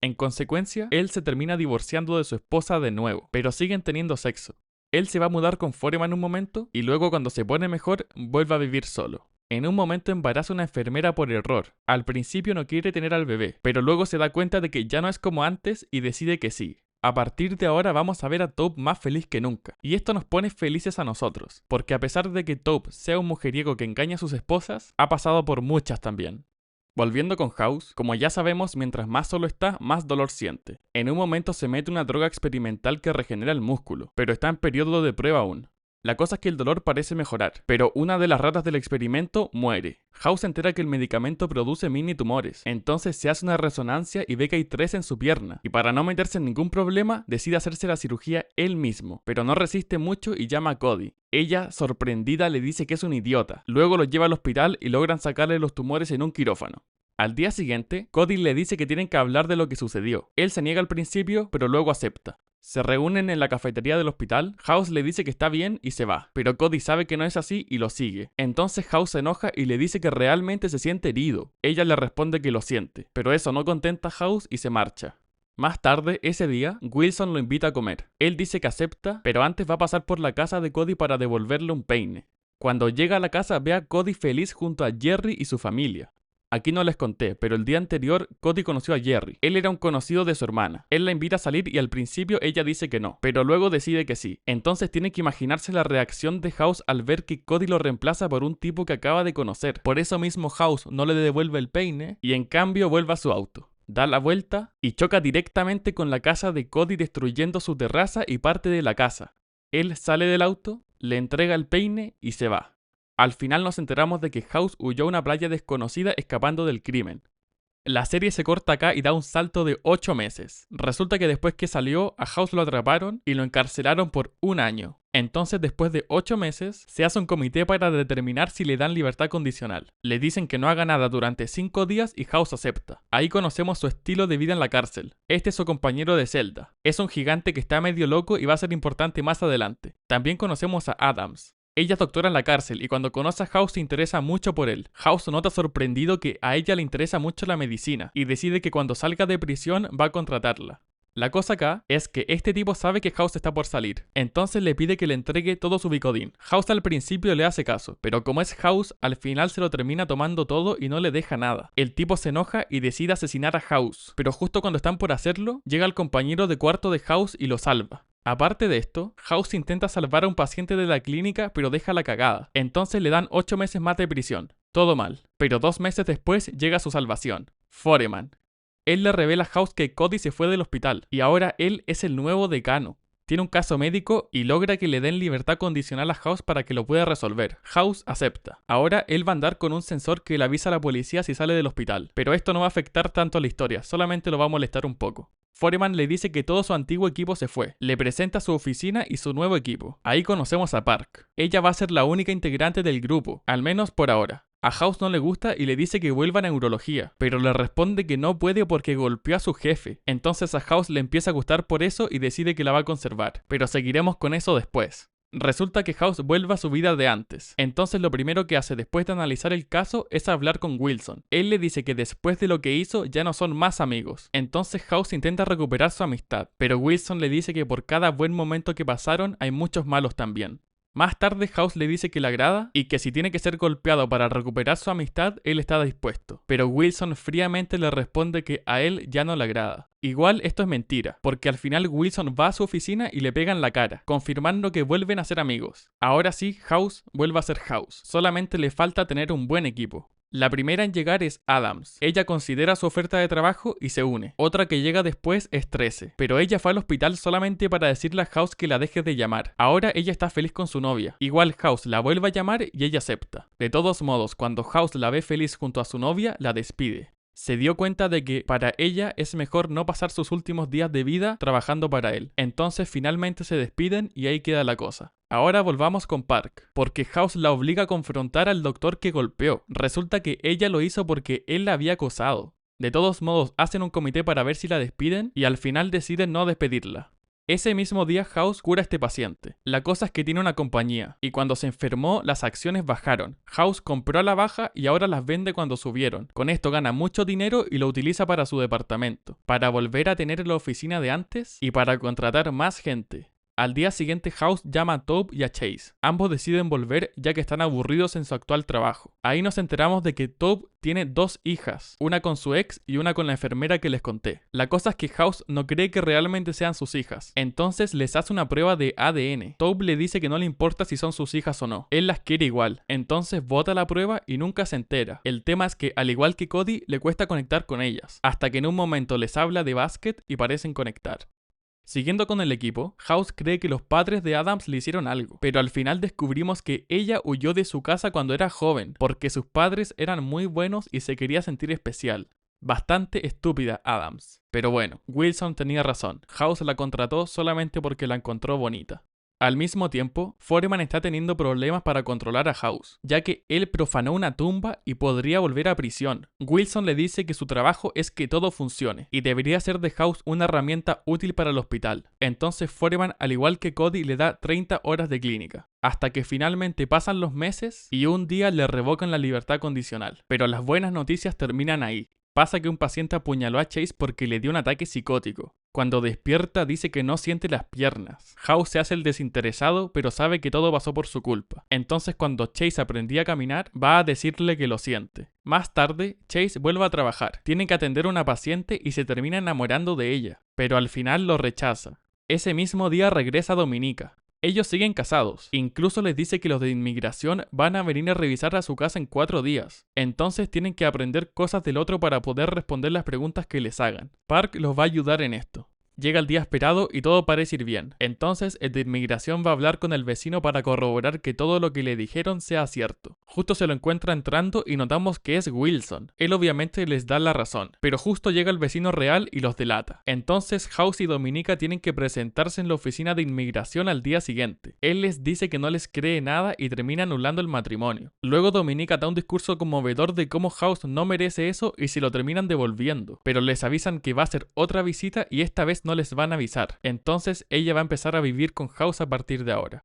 En consecuencia, él se termina divorciando de su esposa de nuevo, pero siguen teniendo sexo. Él se va a mudar con Foreman un momento y luego cuando se pone mejor, vuelve a vivir solo. En un momento embaraza a una enfermera por error. Al principio no quiere tener al bebé, pero luego se da cuenta de que ya no es como antes y decide que sí. A partir de ahora vamos a ver a Taupe más feliz que nunca. Y esto nos pone felices a nosotros, porque a pesar de que Taupe sea un mujeriego que engaña a sus esposas, ha pasado por muchas también. Volviendo con House, como ya sabemos, mientras más solo está, más dolor siente. En un momento se mete una droga experimental que regenera el músculo, pero está en periodo de prueba aún. La cosa es que el dolor parece mejorar, pero una de las ratas del experimento muere. House se entera que el medicamento produce mini tumores, entonces se hace una resonancia y ve que hay 3 en su pierna, y para no meterse en ningún problema, decide hacerse la cirugía él mismo, pero no resiste mucho y llama a Cody. Ella, sorprendida, le dice que es un idiota, luego lo lleva al hospital y logran sacarle los tumores en un quirófano. Al día siguiente, Cody le dice que tienen que hablar de lo que sucedió. Él se niega al principio, pero luego acepta. Se reúnen en la cafetería del hospital, House le dice que está bien y se va, pero Cody sabe que no es así y lo sigue. Entonces House se enoja y le dice que realmente se siente herido. Ella le responde que lo siente, pero eso no contenta a House y se marcha. Más tarde, ese día, Wilson lo invita a comer. Él dice que acepta, pero antes va a pasar por la casa de Cody para devolverle un peine. Cuando llega a la casa ve a Cody feliz junto a Jerry y su familia. Aquí no les conté, pero el día anterior Cody conoció a Jerry. Él era un conocido de su hermana. Él la invita a salir y al principio ella dice que no, pero luego decide que sí. Entonces tiene que imaginarse la reacción de House al ver que Cody lo reemplaza por un tipo que acaba de conocer. Por eso mismo House no le devuelve el peine y en cambio vuelve a su auto. Da la vuelta y choca directamente con la casa de Cody destruyendo su terraza y parte de la casa. Él sale del auto, le entrega el peine y se va. Al final nos enteramos de que House huyó a una playa desconocida escapando del crimen. La serie se corta acá y da un salto de 8 meses. Resulta que después que salió, a House lo atraparon y lo encarcelaron por 1 año. Entonces, después de 8 meses, se hace un comité para determinar si le dan libertad condicional. Le dicen que no haga nada durante 5 días y House acepta. Ahí conocemos su estilo de vida en la cárcel. Este es su compañero de celda. Es un gigante que está medio loco y va a ser importante más adelante. También conocemos a Adams. Ella es doctora en la cárcel y cuando conoce a House se interesa mucho por él. House nota sorprendido que a ella le interesa mucho la medicina y decide que cuando salga de prisión va a contratarla. La cosa acá es que este tipo sabe que House está por salir, entonces le pide que le entregue todo su Vicodin. House al principio le hace caso, pero como es House, al final se lo termina tomando todo y no le deja nada. El tipo se enoja y decide asesinar a House, pero justo cuando están por hacerlo, llega el compañero de cuarto de House y lo salva. Aparte de esto, House intenta salvar a un paciente de la clínica pero deja la cagada. Entonces le dan 8 meses más de prisión. Todo mal. Pero 2 meses después llega su salvación. Foreman. Él le revela a House que Cody se fue del hospital y ahora él es el nuevo decano. Tiene un caso médico y logra que le den libertad condicional a House para que lo pueda resolver. House acepta. Ahora él va a andar con un sensor que le avisa a la policía si sale del hospital. Pero esto no va a afectar tanto a la historia, solamente lo va a molestar un poco. Foreman le dice que todo su antiguo equipo se fue. Le presenta su oficina y su nuevo equipo. Ahí conocemos a Park. Ella va a ser la única integrante del grupo, al menos por ahora. A House no le gusta y le dice que vuelva a neurología, pero le responde que no puede porque golpeó a su jefe. Entonces a House le empieza a gustar por eso y decide que la va a conservar, pero seguiremos con eso después. Resulta que House vuelve a su vida de antes. Entonces lo primero que hace después de analizar el caso es hablar con Wilson. Él le dice que después de lo que hizo ya no son más amigos. Entonces House intenta recuperar su amistad, pero Wilson le dice que por cada buen momento que pasaron hay muchos malos también. Más tarde House le dice que le agrada y que si tiene que ser golpeado para recuperar su amistad, él está dispuesto. Pero Wilson fríamente le responde que a él ya no le agrada. Igual esto es mentira, porque al final Wilson va a su oficina y le pega en la cara, confirmando que vuelven a ser amigos. Ahora sí, House vuelve a ser House, solamente le falta tener un buen equipo. La primera en llegar es Adams. Ella considera su oferta de trabajo y se une. Otra que llega después es 13, pero ella fue al hospital solamente para decirle a House que la deje de llamar. Ahora ella está feliz con su novia. Igual House la vuelve a llamar y ella acepta. De todos modos, cuando House la ve feliz junto a su novia, la despide. Se dio cuenta de que para ella es mejor no pasar sus últimos días de vida trabajando para él. Entonces finalmente se despiden y ahí queda la cosa. Ahora volvamos con Park, porque House la obliga a confrontar al doctor que golpeó. Resulta que ella lo hizo porque él la había acosado. De todos modos, hacen un comité para ver si la despiden y al final deciden no despedirla. Ese mismo día House cura a este paciente. La cosa es que tiene una compañía, y cuando se enfermó las acciones bajaron. House compró a la baja y ahora las vende cuando subieron. Con esto gana mucho dinero y lo utiliza para su departamento, para volver a tener la oficina de antes y para contratar más gente. Al día siguiente House llama a Tobe y a Chase. Ambos deciden volver ya que están aburridos en su actual trabajo. Ahí nos enteramos de que Tobe tiene 2 hijas, una con su ex y una con la enfermera que les conté. La cosa es que House no cree que realmente sean sus hijas, entonces les hace una prueba de ADN. Tobe le dice que no le importa si son sus hijas o no, él las quiere igual, entonces bota la prueba y nunca se entera. El tema es que al igual que Cody le cuesta conectar con ellas, hasta que en un momento les habla de básquet y parecen conectar. Siguiendo con el equipo, House cree que los padres de Adams le hicieron algo, pero al final descubrimos que ella huyó de su casa cuando era joven, porque sus padres eran muy buenos y se quería sentir especial. Bastante estúpida Adams. Pero bueno, Wilson tenía razón, House la contrató solamente porque la encontró bonita. Al mismo tiempo, Foreman está teniendo problemas para controlar a House, ya que él profanó una tumba y podría volver a prisión. Wilson le dice que su trabajo es que todo funcione, y debería hacer de House una herramienta útil para el hospital. Entonces Foreman, al igual que Cody, le da 30 horas de clínica. Hasta que finalmente pasan los meses y un día le revocan la libertad condicional. Pero las buenas noticias terminan ahí. Pasa que un paciente apuñaló a Chase porque le dio un ataque psicótico. Cuando despierta dice que no siente las piernas. House se hace el desinteresado, pero sabe que todo pasó por su culpa. Entonces cuando Chase aprendía a caminar, va a decirle que lo siente. Más tarde, Chase vuelve a trabajar. Tiene que atender a una paciente y se termina enamorando de ella, pero al final lo rechaza. Ese mismo día regresa Dominica. Ellos siguen casados, incluso les dice que los de inmigración van a venir a revisar a su casa en 4 días. Entonces tienen que aprender cosas del otro para poder responder las preguntas que les hagan. Park los va a ayudar en esto. Llega el día esperado y todo parece ir bien. Entonces el de inmigración va a hablar con el vecino para corroborar que todo lo que le dijeron sea cierto. Justo se lo encuentra entrando y notamos que es Wilson. Él obviamente les da la razón, pero justo llega el vecino real y los delata. Entonces House y Dominica tienen que presentarse en la oficina de inmigración al día siguiente. Él les dice que no les cree nada y termina anulando el matrimonio. Luego Dominica da un discurso conmovedor de cómo House no merece eso y se lo terminan devolviendo, pero les avisan que va a ser otra visita y esta vez no les van a avisar. Entonces ella va a empezar a vivir con House a partir de ahora.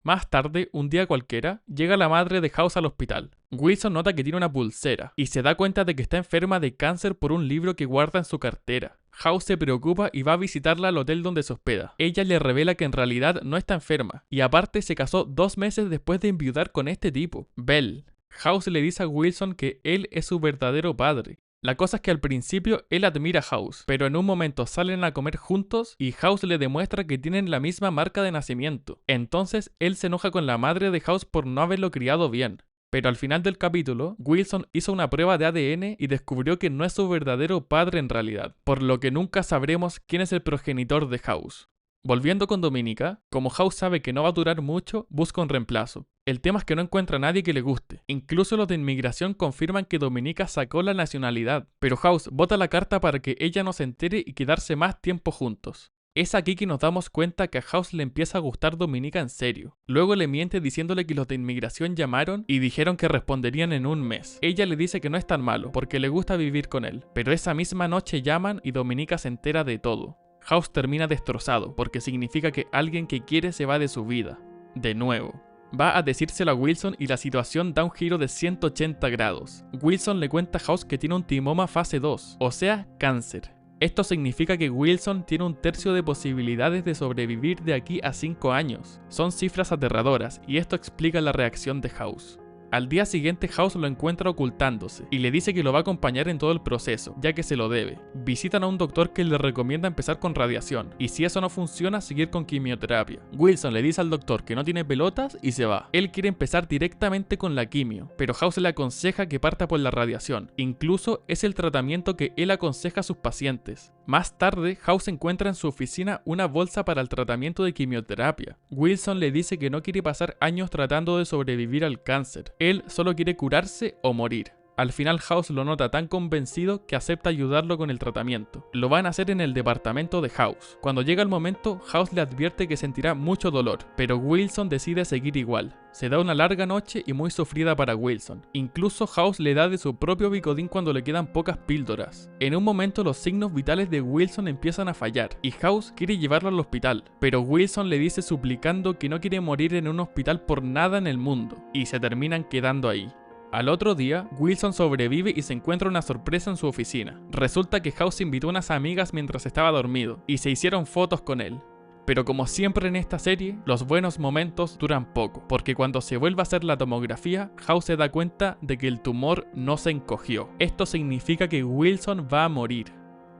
Más tarde, un día cualquiera, llega la madre de House al hospital. Wilson nota que tiene una pulsera y se da cuenta de que está enferma de cáncer por un libro que guarda en su cartera. House se preocupa y va a visitarla al hotel donde se hospeda. Ella le revela que en realidad no está enferma y aparte se casó 2 meses después de enviudar con este tipo, Bell. House le dice a Wilson que él es su verdadero padre. La cosa es que al principio él admira a House, pero en un momento salen a comer juntos y House le demuestra que tienen la misma marca de nacimiento. Entonces él se enoja con la madre de House por no haberlo criado bien. Pero al final del capítulo, Wilson hizo una prueba de ADN y descubrió que no es su verdadero padre en realidad, por lo que nunca sabremos quién es el progenitor de House. Volviendo con Dominica, como House sabe que no va a durar mucho, busca un reemplazo. El tema es que no encuentra a nadie que le guste. Incluso los de inmigración confirman que Dominica sacó la nacionalidad, pero House bota la carta para que ella no se entere y quedarse más tiempo juntos. Es aquí que nos damos cuenta que a House le empieza a gustar Dominica en serio. Luego le miente diciéndole que los de inmigración llamaron y dijeron que responderían en un mes. Ella le dice que no es tan malo, porque le gusta vivir con él. Pero esa misma noche llaman y Dominica se entera de todo. House termina destrozado, porque significa que alguien que quiere se va de su vida. De nuevo. Va a decírselo a Wilson y la situación da un giro de 180 grados. Wilson le cuenta a House que tiene un timoma fase 2, o sea, cáncer. Esto significa que Wilson tiene 1/3 de posibilidades de sobrevivir de aquí a 5 años. Son cifras aterradoras y esto explica la reacción de House. Al día siguiente House lo encuentra ocultándose y le dice que lo va a acompañar en todo el proceso, ya que se lo debe. Visitan a un doctor que le recomienda empezar con radiación, y si eso no funciona, seguir con quimioterapia. Wilson le dice al doctor que no tiene pelotas y se va. Él quiere empezar directamente con la quimio, pero House le aconseja que parta por la radiación. Incluso es el tratamiento que él aconseja a sus pacientes. Más tarde, House encuentra en su oficina una bolsa para el tratamiento de quimioterapia. Wilson le dice que no quiere pasar años tratando de sobrevivir al cáncer. Él solo quiere curarse o morir. Al final House lo nota tan convencido que acepta ayudarlo con el tratamiento. Lo van a hacer en el departamento de House. Cuando llega el momento, House le advierte que sentirá mucho dolor, pero Wilson decide seguir igual. Se da una larga noche y muy sufrida para Wilson. Incluso House le da de su propio Vicodin cuando le quedan pocas píldoras. En un momento los signos vitales de Wilson empiezan a fallar y House quiere llevarlo al hospital, pero Wilson le dice suplicando que no quiere morir en un hospital por nada en el mundo, y se terminan quedando ahí. Al otro día, Wilson sobrevive y se encuentra una sorpresa en su oficina. Resulta que House invitó a unas amigas mientras estaba dormido, y se hicieron fotos con él. Pero como siempre en esta serie, los buenos momentos duran poco, porque cuando se vuelve a hacer la tomografía, House se da cuenta de que el tumor no se encogió. Esto significa que Wilson va a morir.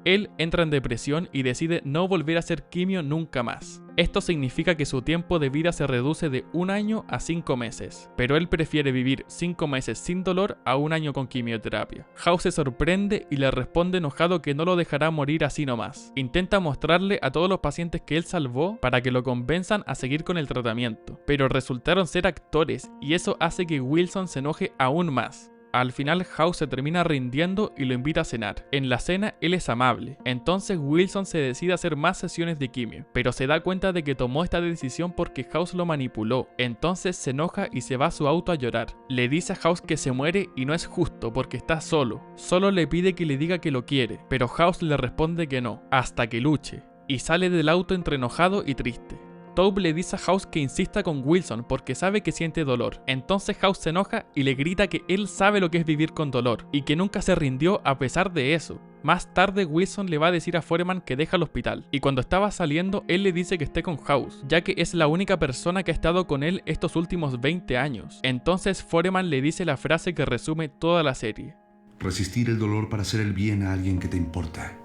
Él entra en depresión y decide no volver a hacer quimio nunca más. Esto significa que su tiempo de vida se reduce de 1 año a 5 meses, pero él prefiere vivir 5 meses sin dolor a 1 año con quimioterapia. House se sorprende y le responde enojado que no lo dejará morir así nomás. Intenta mostrarle a todos los pacientes que él salvó para que lo convenzan a seguir con el tratamiento, pero resultaron ser actores y eso hace que Wilson se enoje aún más. Al final House se termina rindiendo y lo invita a cenar. En la cena él es amable, entonces Wilson se decide a hacer más sesiones de quimio, pero se da cuenta de que tomó esta decisión porque House lo manipuló, entonces se enoja y se va a su auto a llorar. Le dice a House que se muere y no es justo porque está solo, solo le pide que le diga que lo quiere, pero House le responde que no, hasta que luche, y sale del auto entre enojado y triste. Tobe le dice a House que insista con Wilson porque sabe que siente dolor. Entonces House se enoja y le grita que él sabe lo que es vivir con dolor y que nunca se rindió a pesar de eso. Más tarde Wilson le va a decir a Foreman que deja el hospital y cuando estaba saliendo él le dice que esté con House, ya que es la única persona que ha estado con él estos últimos 20 años. Entonces Foreman le dice la frase que resume toda la serie. Resistir el dolor para hacer el bien a alguien que te importa.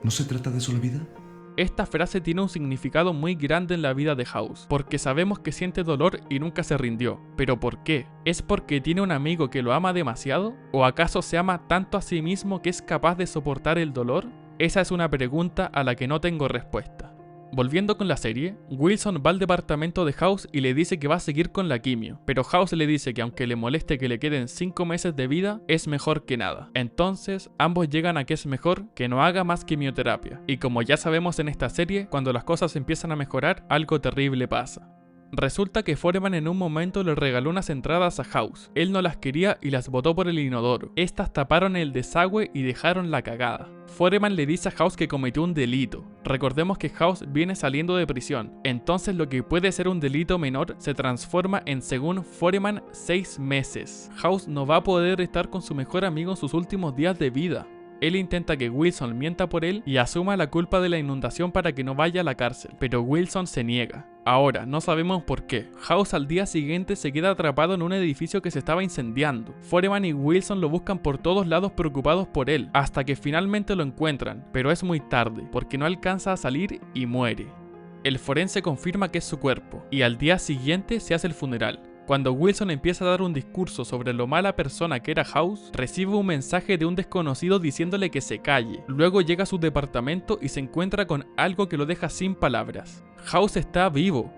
¿No se trata de eso la vida? Esta frase tiene un significado muy grande en la vida de House, porque sabemos que siente dolor y nunca se rindió. ¿Pero por qué? ¿Es porque tiene un amigo que lo ama demasiado? ¿O acaso se ama tanto a sí mismo que es capaz de soportar el dolor? Esa es una pregunta a la que no tengo respuesta. Volviendo con la serie, Wilson va al departamento de House y le dice que va a seguir con la quimio, pero House le dice que aunque le moleste que le queden 5 meses de vida, es mejor que nada. Entonces, ambos llegan a que es mejor que no haga más quimioterapia. Y como ya sabemos en esta serie, cuando las cosas empiezan a mejorar, algo terrible pasa. Resulta que Foreman en un momento le regaló unas entradas a House. Él no las quería y las botó por el inodoro. Estas taparon el desagüe y dejaron la cagada. Foreman le dice a House que cometió un delito. Recordemos que House viene saliendo de prisión, entonces lo que puede ser un delito menor se transforma en, según Foreman, 6 meses. House no va a poder estar con su mejor amigo en sus últimos días de vida. Él intenta que Wilson mienta por él y asuma la culpa de la inundación para que no vaya a la cárcel, pero Wilson se niega. Ahora, no sabemos por qué. House al día siguiente se queda atrapado en un edificio que se estaba incendiando. Foreman y Wilson lo buscan por todos lados preocupados por él, hasta que finalmente lo encuentran, pero es muy tarde, porque no alcanza a salir y muere. El forense confirma que es su cuerpo, y al día siguiente se hace el funeral. Cuando Wilson empieza a dar un discurso sobre lo mala persona que era House, recibe un mensaje de un desconocido diciéndole que se calle. Luego llega a su departamento y se encuentra con algo que lo deja sin palabras. House está vivo.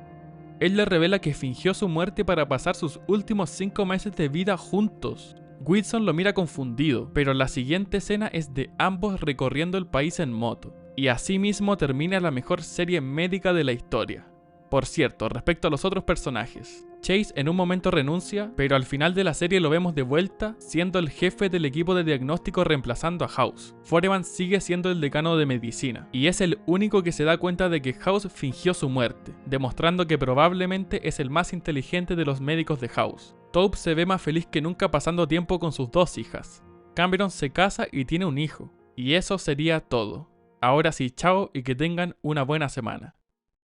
Él le revela que fingió su muerte para pasar sus últimos 5 meses de vida juntos. Wilson lo mira confundido, pero la siguiente escena es de ambos recorriendo el país en moto. Y así mismo termina la mejor serie médica de la historia. Por cierto, respecto a los otros personajes, Chase en un momento renuncia, pero al final de la serie lo vemos de vuelta, siendo el jefe del equipo de diagnóstico reemplazando a House. Foreman sigue siendo el decano de medicina, y es el único que se da cuenta de que House fingió su muerte, demostrando que probablemente es el más inteligente de los médicos de House. Tobe se ve más feliz que nunca pasando tiempo con sus 2 hijas. Cameron se casa y tiene un hijo, y eso sería todo. Ahora sí, chao y que tengan una buena semana.